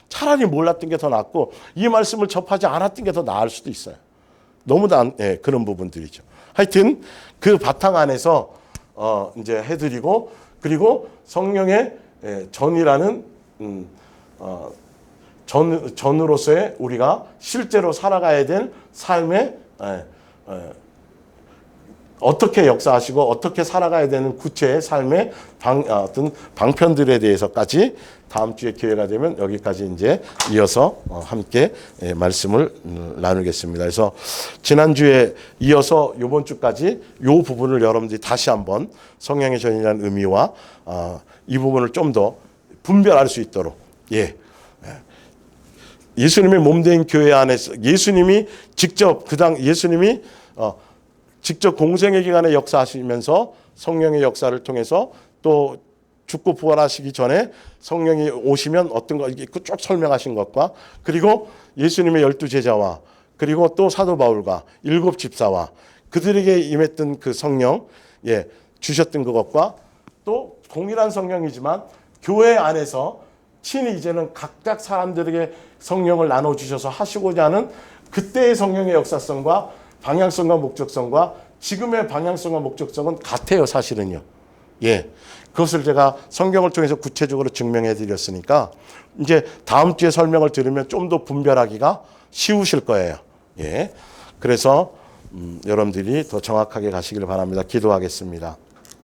차라리 몰랐던 게 더 낫고 이 말씀을 접하지 않았던 게 더 나을 수도 있어요. 너무 그런 부분들이죠. 하여튼 그 바탕 안에서 이제 해드리고 그리고 성령의 전이라는 전으로서의 우리가 실제로 살아가야 될 삶의 어떻게 역사하시고 어떻게 살아가야 되는 구체의 삶의 어떤 방편들에 대해서까지 다음 주에 기회가 되면 여기까지 이제 이어서 함께 말씀을 나누겠습니다. 그래서 지난주에 이어서 이번 주까지 이 부분을 여러분들이 다시 한번 성령의 전이라는 의미와 이 부분을 좀 더 분별할 수 있도록 예수님의 몸된 교회 안에서 예수님이 직접 예수님이 직접 공생의 기간에 역사하시면서 성령의 역사를 통해서 또 죽고 부활하시기 전에 성령이 오시면 어떤 거 이렇게 쭉 설명하신 것과 그리고 예수님의 12 제자와 그리고 또 사도 바울과 7 집사와 그들에게 임했던 그 성령 주셨던 그것과 또 동일한 성령이지만 교회 안에서 친히 이제는 각각 사람들에게 성령을 나눠주셔서 하시고자 하는 그때의 성령의 역사성과 방향성과 목적성과 지금의 방향성과 목적성은 같아요. 사실은요. 그것을 제가 성경을 통해서 구체적으로 증명해 드렸으니까 이제 다음 주에 설명을 들으면 좀 더 분별하기가 쉬우실 거예요. 그래서 여러분들이 더 정확하게 가시길 바랍니다. 기도하겠습니다.